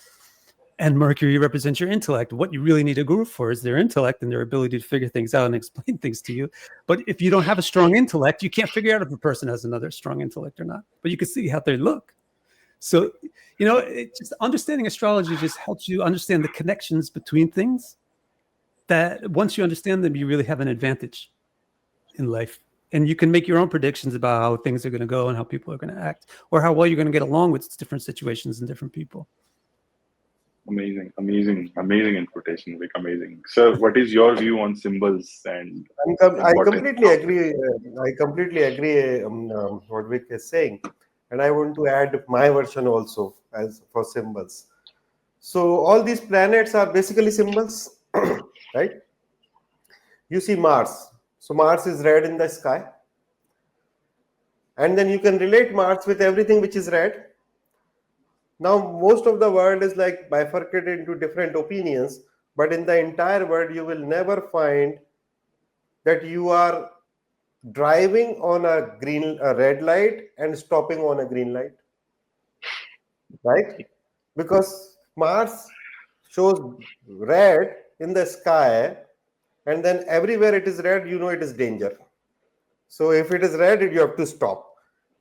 Speaker 2: And Mercury represents your intellect. What you really need a guru for is their intellect and their ability to figure things out and explain things to you. But if you don't have a strong intellect, you can't figure out if a person has another strong intellect or not. But you can see how they look. So, just understanding astrology just helps you understand the connections between things, that once you understand them, you really have an advantage in life. And you can make your own predictions about how things are going to go and how people are going to act, or how well you're going to get along with different situations and different people.
Speaker 1: Amazing interpretation, Vic. Amazing. Sir, what is your view on symbols and
Speaker 3: I completely agree. I completely agree what Vic is saying, and I want to add my version also as for symbols. So all these planets are basically symbols, right? You see Mars. So Mars is red in the sky, and then you can relate Mars with everything which is red. Now, most of the world is bifurcated into different opinions, but in the entire world, you will never find that you are driving on a red light and stopping on a green light, right? Because Mars shows red in the sky, and then everywhere it is red, it is danger. So if it is red, you have to stop.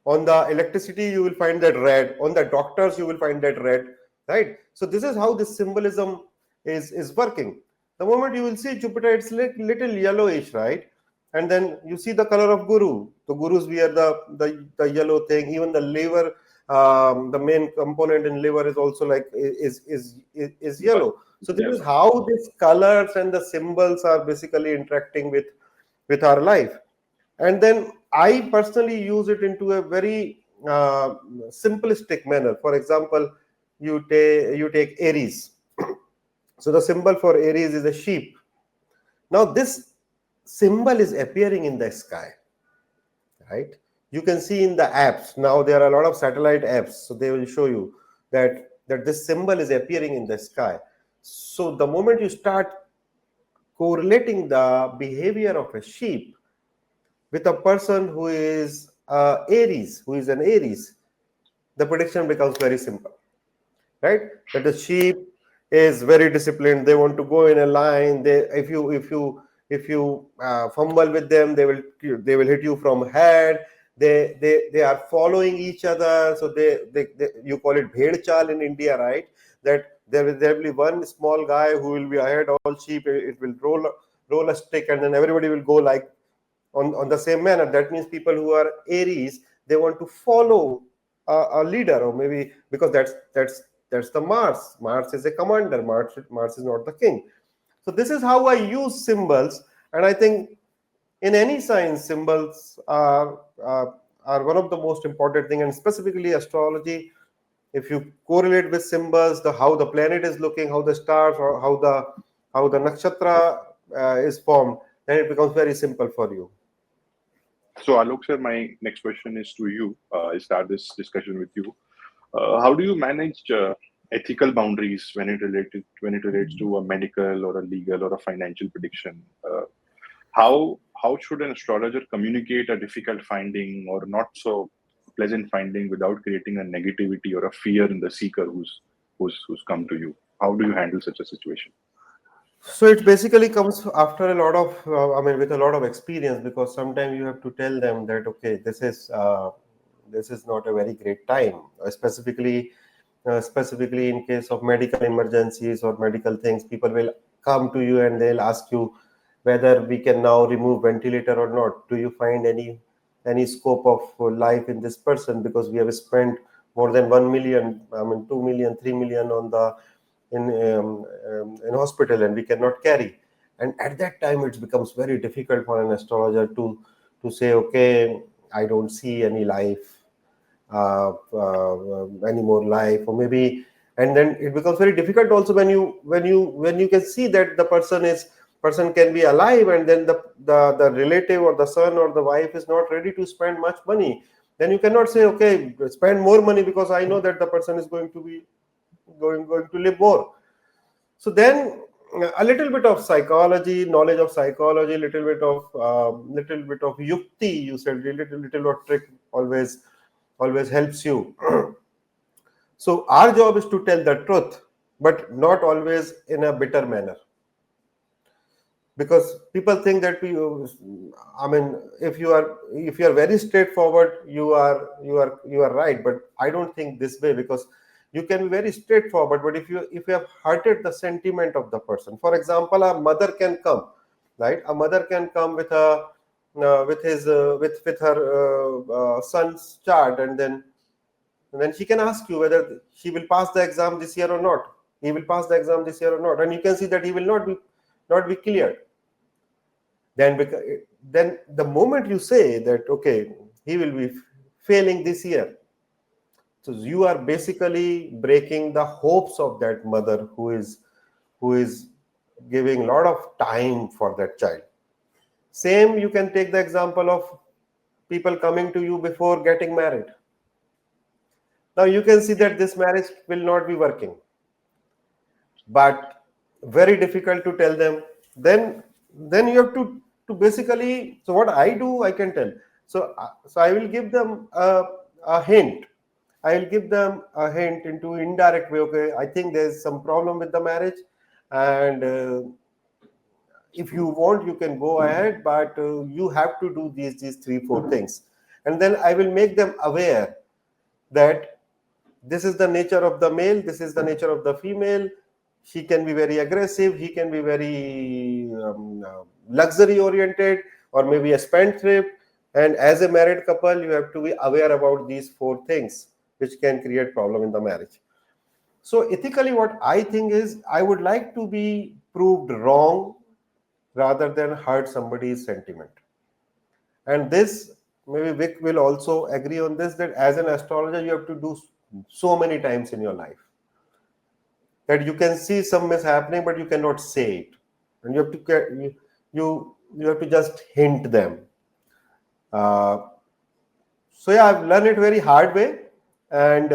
Speaker 3: On the electricity, you will find that red. On the doctors, you will find that red, right? So this is how this symbolism is working. The moment you will see Jupiter, it's little yellowish, right? And then you see the color of guru. The gurus wear the yellow thing. Even the liver, the main component in liver is also like is yellow. So this is how these colors and the symbols are basically interacting with our life. And then I personally use it into a very simplistic manner. For example, you take Aries. So the symbol for Aries is a sheep. Now this symbol is appearing in the sky, right? You can see in the apps now, there are a lot of satellite apps, so they will show you that this symbol is appearing in the sky. So the moment you start correlating the behavior of a sheep with a person who is Aries, who is an Aries, the prediction becomes very simple, right? That the sheep is very disciplined. They want to go in a line. If you fumble with them, they will hit you from head. They are following each other. So they you call it bhed chal in India, right? That there will be one small guy who will be ahead all sheep. It will roll a stick, and then everybody will go like on the same manner. That means people who are Aries, they want to follow a leader, or maybe because that's the Mars. Mars is a commander. Mars is not the king. So this is how I use symbols, and I think in any science, symbols are one of the most important thing, and specifically astrology. If you correlate with symbols, how the planet is looking, how the stars, or how the nakshatra is formed, then it becomes very simple for you.
Speaker 1: So Alok sir, my next question is to you. I start this discussion with you. How do you manage ethical boundaries when it relates to a medical or a legal or a financial prediction? How should an astrologer communicate a difficult finding or not so pleasant finding without creating a negativity or a fear in the seeker who's come to you? How do you handle such a situation?
Speaker 3: So it basically comes after a lot of, with a lot of experience, because sometimes you have to tell them that, okay, this is not a very great time, specifically in case of medical emergencies or medical things. People will come to you and they'll ask you whether we can now remove ventilator or not. Do you find any scope of life in this person? Because we have spent more than 1 million, 2 million, 3 million on the in hospital, and we cannot carry. And at that time it becomes very difficult for an astrologer to say, okay, I don't see any life, any more life, or maybe. And then it becomes very difficult also when you can see that the person can be alive, and then the relative or the son or the wife is not ready to spend much money. Then you cannot say, okay, spend more money, because I know that the person is going to be going to live more. So then a little bit of psychology, knowledge of psychology, little bit of yukti, you said, little of trick always helps you. So our job is to tell the truth, but not always in a bitter manner, because people think that if you are very straightforward, you are right. But I don't think this way, because you can be very straightforward, but if you have hurted the sentiment of the person. For example, a mother can come, right? A mother can come with her son's chart, and then she can ask you whether he will pass the exam this year or not. He will pass the exam this year or not, and you can see that he will not be cleared. Then the moment you say that, okay, he will be failing this year, so you are basically breaking the hopes of that mother who is giving a lot of time for that child. Same, you can take the example of people coming to you before getting married. Now you can see that this marriage will not be working, but very difficult to tell them. Then you have to basically. So what I do, I can tell. So I will give them a hint. I will give them a hint into indirect way. Okay, I think there's some problem with the marriage, and if you want, you can go ahead, but you have to do these 3-4 things. And then I will make them aware that this is the nature of the male, this is the nature of the female. He can be very aggressive, he can be very luxury oriented, or maybe a spendthrift. And as a married couple, you have to be aware about these 4 things, which can create problem in the marriage. So ethically, what I think is, I would like to be proved wrong rather than hurt somebody's sentiment. And this, maybe Vic will also agree on this, that as an astrologer, you have to do so many times in your life that you can see some mishappening, but you cannot say it, and you have to get, you have to just hint them. So yeah, I've learned it very hard way, and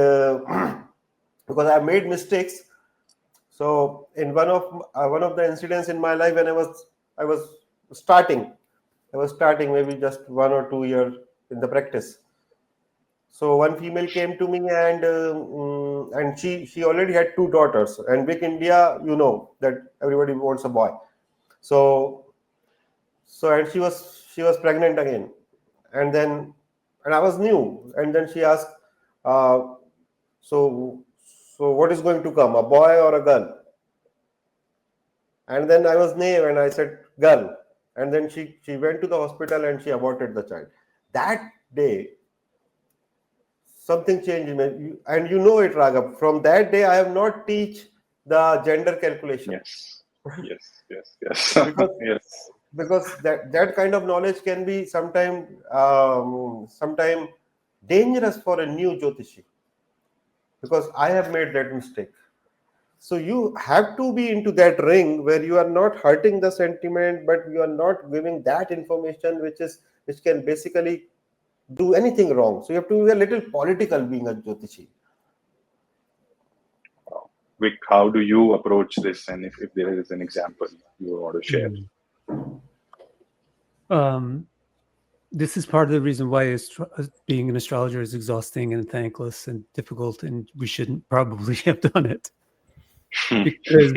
Speaker 3: because I've made mistakes. So in one of the incidents in my life, when I was starting maybe just 1 or 2 years in the practice. So one female came to me, and she already had 2 daughters. And Vic, India, you know that everybody wants a boy. So and she was pregnant again, and I was new, and then she asked, so what is going to come, a boy or a girl? And then I was naive and I said girl. And then she went to the hospital and she aborted the child. That day, something changed in me. And you know it, Raghav. From that day, I have not teach the gender calculation.
Speaker 1: Yes. Yes.
Speaker 3: Because,
Speaker 1: Yes.
Speaker 3: because that kind of knowledge can be sometime dangerous for a new Jyotishi. Because I have made that mistake. So you have to be into that ring where you are not hurting the sentiment, but you are not giving that information which can basically do anything wrong. So you have to be a little political being a Jyotishi.
Speaker 1: Vic, how do you approach this? And if there is an example you want to share.
Speaker 2: This is part of the reason why being an astrologer is exhausting and thankless and difficult, and we shouldn't probably have done it. Because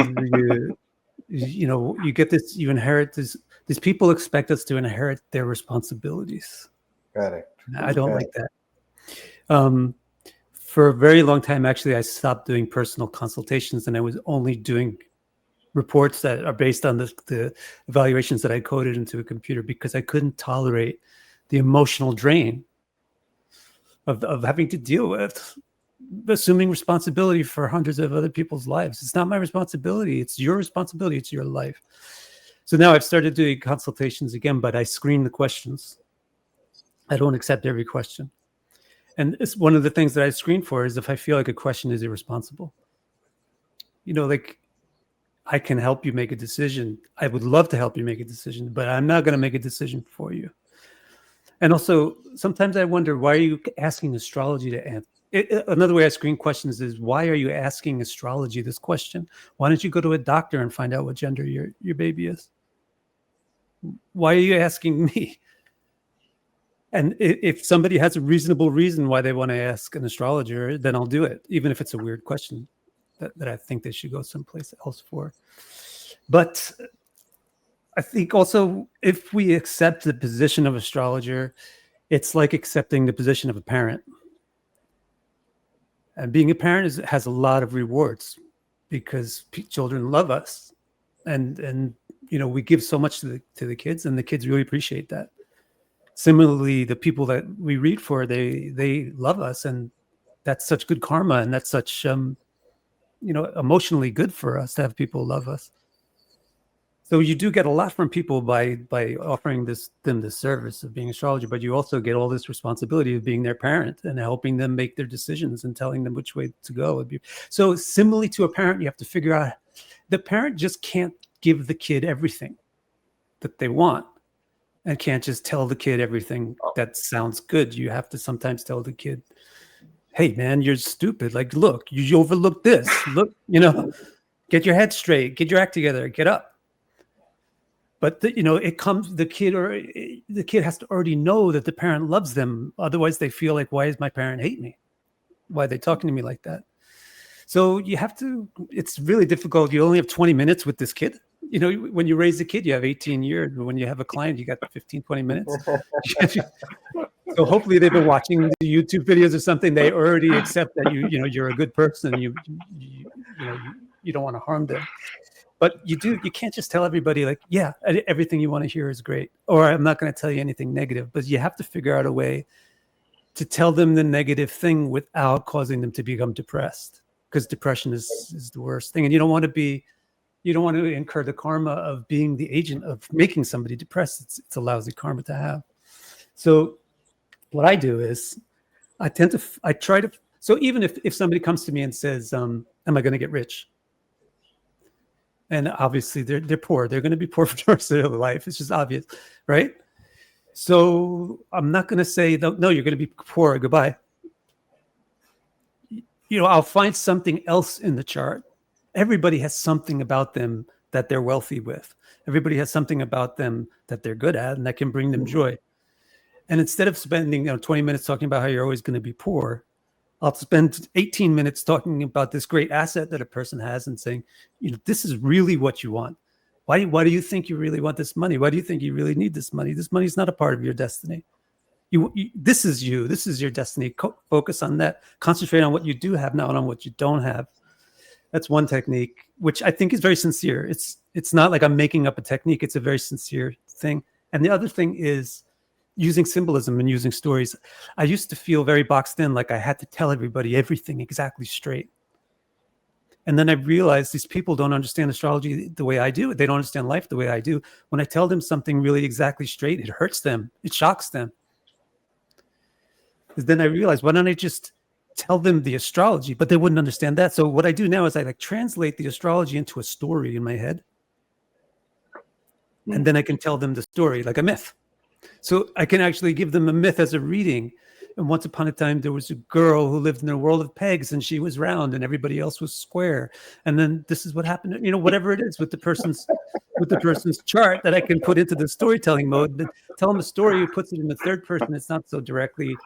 Speaker 2: you get this, you inherit this. These people expect us to inherit their responsibilities.
Speaker 3: Correct.
Speaker 2: I don't like that. For a very long time, actually, I stopped doing personal consultations, and I was only doing reports that are based on the evaluations that I coded into a computer, because I couldn't tolerate the emotional drain of having to deal with assuming responsibility for hundreds of other people's lives. It's not my responsibility. It's your responsibility. It's your life. So now I've started doing consultations again, but I screen the questions. I don't accept every question. And it's one of the things that I screen for is if I feel like a question is irresponsible. Like, I can help you make a decision. I would love to help you make a decision, but I'm not going to make a decision for you. And also, sometimes I wonder, why are you asking astrology to answer? Another way I screen questions is, why are you asking astrology this question? Why don't you go to a doctor and find out what gender your baby is? Why are you asking me? And if somebody has a reasonable reason why they want to ask an astrologer, then I'll do it, even if it's a weird question that I think they should go someplace else for. But I think also, if we accept the position of astrologer, it's like accepting the position of a parent. And being a parent has a lot of rewards, because children love us, and we give so much to the kids, and the kids really appreciate that. Similarly, the people that we read for, they love us, and that's such good karma, and that's such emotionally good for us to have people love us. So you do get a lot from people by offering them the service of being astrologer, but you also get all this responsibility of being their parent and helping them make their decisions and telling them which way to go. So similarly to a parent, you have to figure out, the parent just can't give the kid everything that they want, and can't just tell the kid everything that sounds good. You have to sometimes tell the kid, hey man, you're stupid. Like, look, you overlooked this. Look, get your head straight, get your act together, get up. But the kid has to already know that the parent loves them. Otherwise they feel like, why does my parent hate me? Why are they talking to me like that? So it's really difficult. You only have 20 minutes with this kid. When you raise a kid, you have 18 years. But when you have a client, you got 15, 20 minutes. So hopefully they've been watching the YouTube videos or something. They already accept that you're a good person. You don't want to harm them. But you can't just tell everybody like, yeah, everything you want to hear is great, or I'm not going to tell you anything negative. But you have to figure out a way to tell them the negative thing without causing them to become depressed, because depression is the worst thing. And you don't want to incur the karma of being the agent of making somebody depressed. It's a lousy karma to have. So what I do is I try to, so even if somebody comes to me and says, am I going to get rich? And obviously they're poor. They're going to be poor for the rest of their life. It's just obvious, right? So I'm not going to say, no, you're going to be poor. Goodbye. I'll find something else in the chart. Everybody has something about them that they're wealthy with. Everybody has something about them that they're good at and that can bring them joy. And instead of spending 20 minutes talking about how you're always going to be poor, I'll spend 18 minutes talking about this great asset that a person has and saying, this is really what you want. Why do you think you really want this money? Why do you think you really need this money? This money is not a part of your destiny. This is you. This is your destiny. Focus on that. Concentrate on what you do have, not on what you don't have. That's one technique, which I think is very sincere. It's not like I'm making up a technique. It's a very sincere thing. And the other thing is using symbolism and using stories. I used to feel very boxed in, like I had to tell everybody everything exactly straight. And then I realized these people don't understand astrology the way I do. They don't understand life the way I do. When I tell them something really exactly straight, it hurts them. It shocks them. Then I realized, why don't I just tell them the astrology? But they wouldn't understand that. So what I do now is I translate the astrology into a story in my head. And then I can tell them the story like a myth. So I can actually give them a myth as a reading. And once upon a time, there was a girl who lived in a world of pegs, and she was round, and everybody else was square. And then this is what happened. Whatever it is with the person's chart that I can put into the storytelling mode. But tell them a story who puts it in the third person. It's not so directly,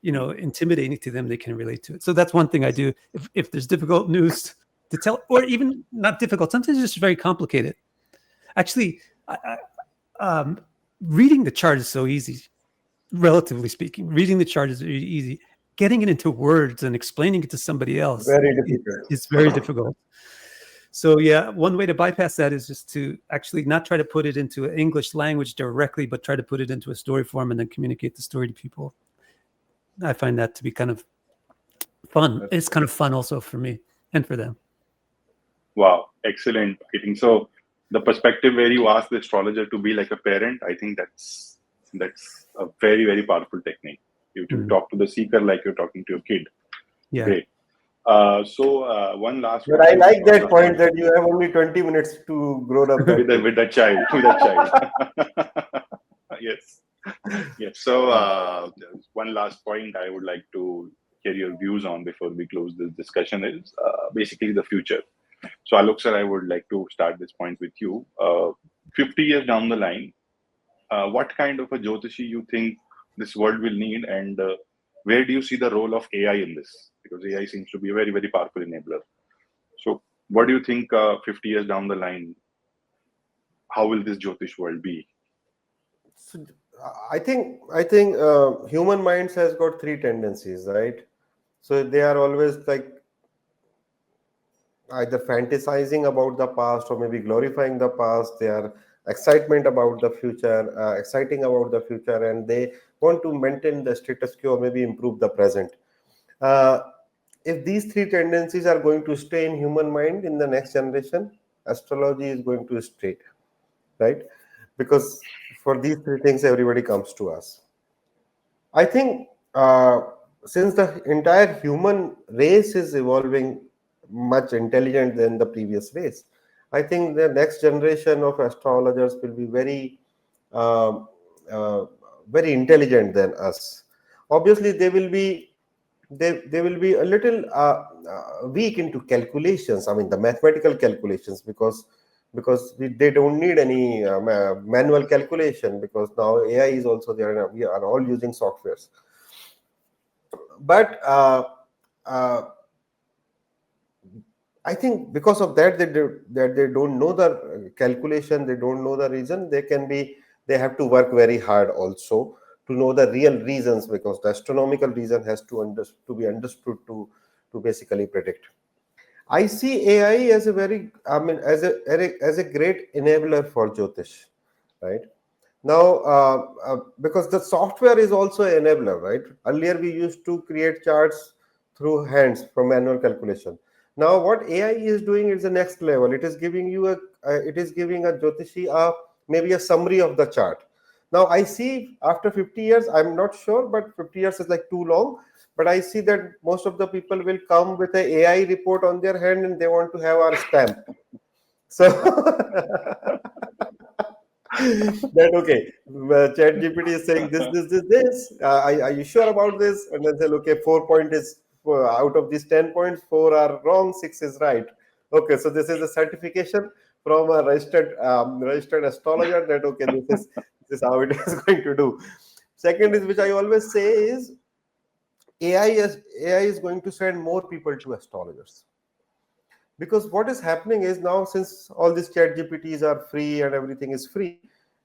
Speaker 2: intimidating to them. They can relate to it. So that's one thing I do. If there's difficult news to tell, or even not difficult, sometimes it's just very complicated. Actually, reading the chart is so easy, relatively speaking. Reading the chart is very easy. Getting it into words and explaining it to somebody else is very difficult. So yeah, one way to bypass that is just to actually not try to put it into English language directly, but try to put it into a story form and then communicate the story to people. I find that to be kind of fun. It's kind of fun also for me and for them.
Speaker 1: Wow, excellent. I think so. The perspective where you ask the astrologer to be like a parent, I think that's a very, very powerful technique. You to talk to the seeker like you're talking to a kid.
Speaker 2: Yeah.
Speaker 1: Great. One last.
Speaker 3: But I like that point that you have only 20 minutes to grow up
Speaker 1: with the child. Yes. Yes. So one last point I would like to hear your views on before we close this discussion is basically the future. So Alok sir, I would like to start this point with you. 50 years down the line, what kind of a Jyotishi you think this world will need, and where do you see the role of AI in this? Because AI seems to be a very, very powerful enabler. So what do you think 50 years down the line, how will this Jyotish world be?
Speaker 3: So, I think human minds has got three tendencies, right? So they are always like either fantasizing about the past or maybe glorifying the past. They are excitement about the future, exciting about the future, and they want to maintain the status quo or maybe improve the present. If these three tendencies are going to stay in human mind in the next generation, astrology is going to stay, right? Because for these three things, everybody comes to us. I think since the entire human race is evolving much intelligent than the previous race, I think the next generation of astrologers will be very very intelligent than us. Obviously, they will be a little weak into calculations. I mean, the mathematical calculations, because they don't need any manual calculation, because now AI is also there and we are all using softwares. But I think because of that, they don't know the calculation, they don't know the reason. They have to work very hard also to know the real reasons, because the astronomical reason has to be understood to basically predict. I see AI as a very, as a great enabler for Jyotish, right? Now, because the software is also an enabler, right? Earlier we used to create charts through hands from manual calculation. Now, what AI is doing is the next level. It is giving you it is giving a Jyotishi maybe a summary of the chart. Now, I see after 50 years, I'm not sure, but 50 years is like too long. But I see that most of the people will come with an AI report on their hand and they want to have our stamp. So that okay, chat gpt is saying this are you sure about this, and then say okay, 4 point is out of these 10 points, 4 are wrong, 6 is right. Okay, so this is a certification from a registered astrologer that okay, this is how it is going to do. Second is, which I always say, is AI is going to send more people to astrologers. Because what is happening is, now since all these chat gpts are free and everything is free,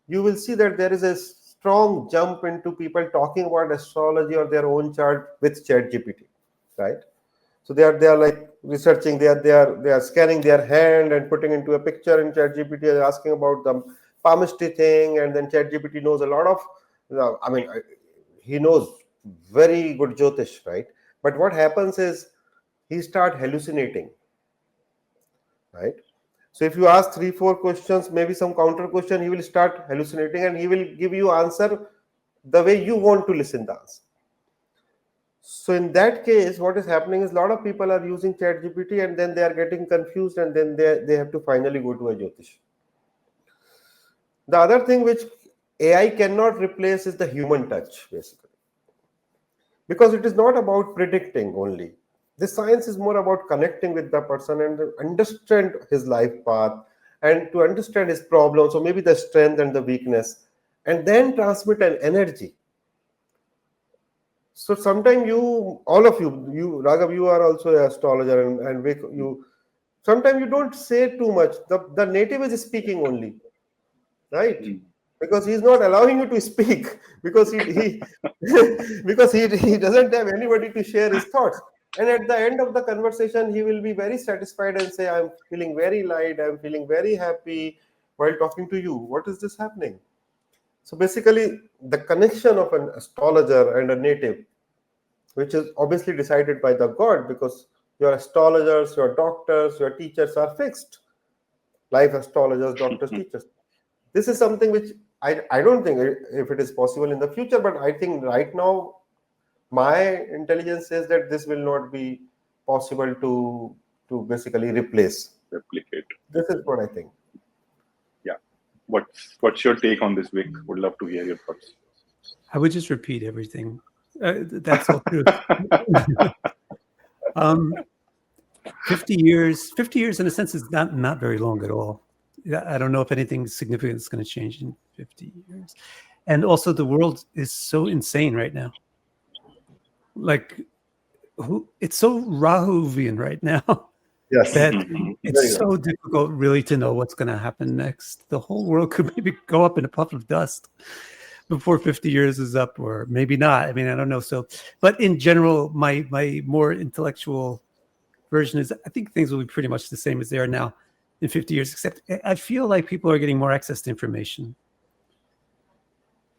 Speaker 3: you will see that there is a strong jump into people talking about astrology or their own chart with chat gpt, right? So they are like researching, they are scanning their hand and putting into a picture in chat gpt, asking about the palmistry thing, and then chat gpt knows a lot of, he knows very good jyotish, right? But what happens is he start hallucinating, right? So if you ask 3 4 questions, maybe some counter question, he will start hallucinating and he will give you answer the way you want to listen the answer. So in that case, what is happening is a lot of people are using chat gpt and then they are getting confused, and then they have to finally go to a jyotish. The other thing which AI cannot replace is the human touch, basically, because it is not about predicting only. The science is more about connecting with the person and understand his life path, and to understand his problems, or maybe the strength and the weakness, and then transmit an energy. So sometimes all of you, Raghav, you are also an astrologer, and Vic, sometimes you don't say too much. The native is speaking only, right? Because he's not allowing you to speak, because he because he doesn't have anybody to share his thoughts. And at the end of the conversation, he will be very satisfied and say, I'm feeling very light, I'm feeling very happy while talking to you. What is this happening? So basically, the connection of an astrologer and a native, which is obviously decided by the god, because your astrologers, your doctors, your teachers are fixed. Life astrologers, doctors, teachers. This is something which I don't think if it is possible in the future, but I think right now my intelligence says that this will not be possible to basically replicate. This is what I think.
Speaker 1: Yeah. What's your take on this, Vic? Would love to hear your thoughts.
Speaker 2: I would just repeat everything. That's all true. 50 years in a sense is not very long at all. I don't know if anything significant is going to change in 50 years. And also the world is so insane right now. Like, it's so Rahuvian right now.
Speaker 3: Yes.
Speaker 2: That it's so difficult really to know what's going to happen next. The whole world could maybe go up in a puff of dust before 50 years is up, or maybe not. I mean, I don't know. So, but in general, my more intellectual version is, I think things will be pretty much the same as they are now in 50 years, except I feel like people are getting more access to information.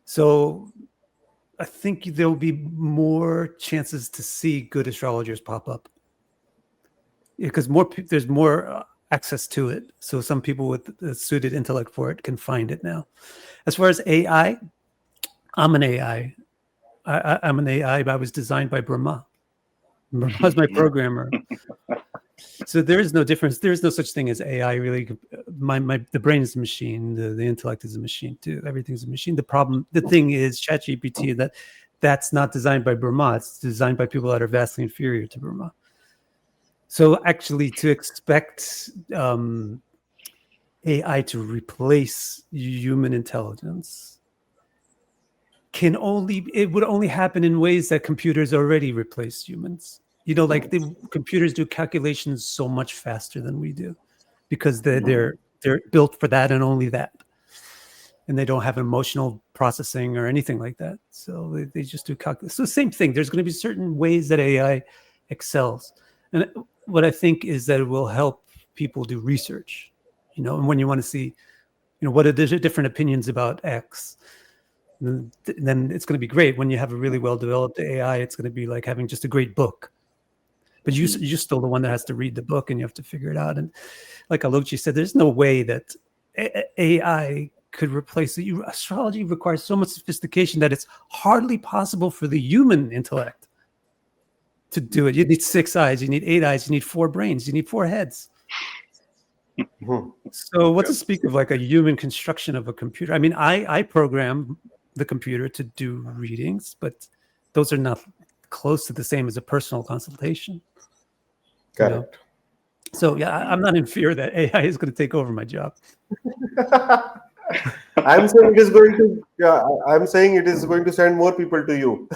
Speaker 2: So I think there'll be more chances to see good astrologers pop up, because there's more access to it. So some people with a suited intellect for it can find it now. As far as AI, I'm an AI. I'm an AI, but I was designed by Brahma. Brahma's my programmer. So there is no difference. There is no such thing as AI, really. The brain is a machine. The intellect is a machine too. Everything's a machine. The thing is ChatGPT, that's not designed by Brahma. It's designed by people that are vastly inferior to Brahma. So actually, to expect AI to replace human intelligence it would only happen in ways that computers already replace humans. Like the computers do calculations so much faster than we do, because they're built for that and only that, and they don't have emotional processing or anything like that. So they just do calculations. So same thing. There's going to be certain ways that AI excels, and what I think is that it will help people do research, and when you want to see, what are the different opinions about X, then it's going to be great. When you have a really well-developed AI, it's going to be like having just a great book. But you're still the one that has to read the book, and you have to figure it out. And like Alokji said, there's no way that AI could replace it. Astrology requires so much sophistication that it's hardly possible for the human intellect to do it. You need 6 eyes, you need 8 eyes, you need 4 brains, you need 4 heads. So what to speak of like a human construction of a computer? I mean, I program the computer to do readings, but those are not close to the same as a personal consultation.
Speaker 3: Correct.
Speaker 2: So yeah, I'm not in fear that AI is going to take over my job.
Speaker 3: I'm saying it is going to. Yeah, I'm saying it is going to send more people to you.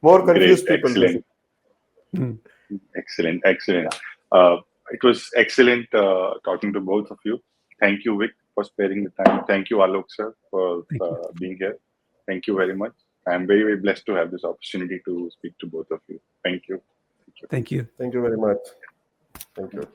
Speaker 3: More confused people.
Speaker 1: Excellent. Excellent. It was excellent talking to both of you. Thank you, Vic, for sparing the time. Thank you, Alok sir, for being here. Thank you very much. I'm very, very blessed to have this opportunity to speak to both of you. Thank you.
Speaker 2: Thank you.
Speaker 3: Thank you very much. Thank you.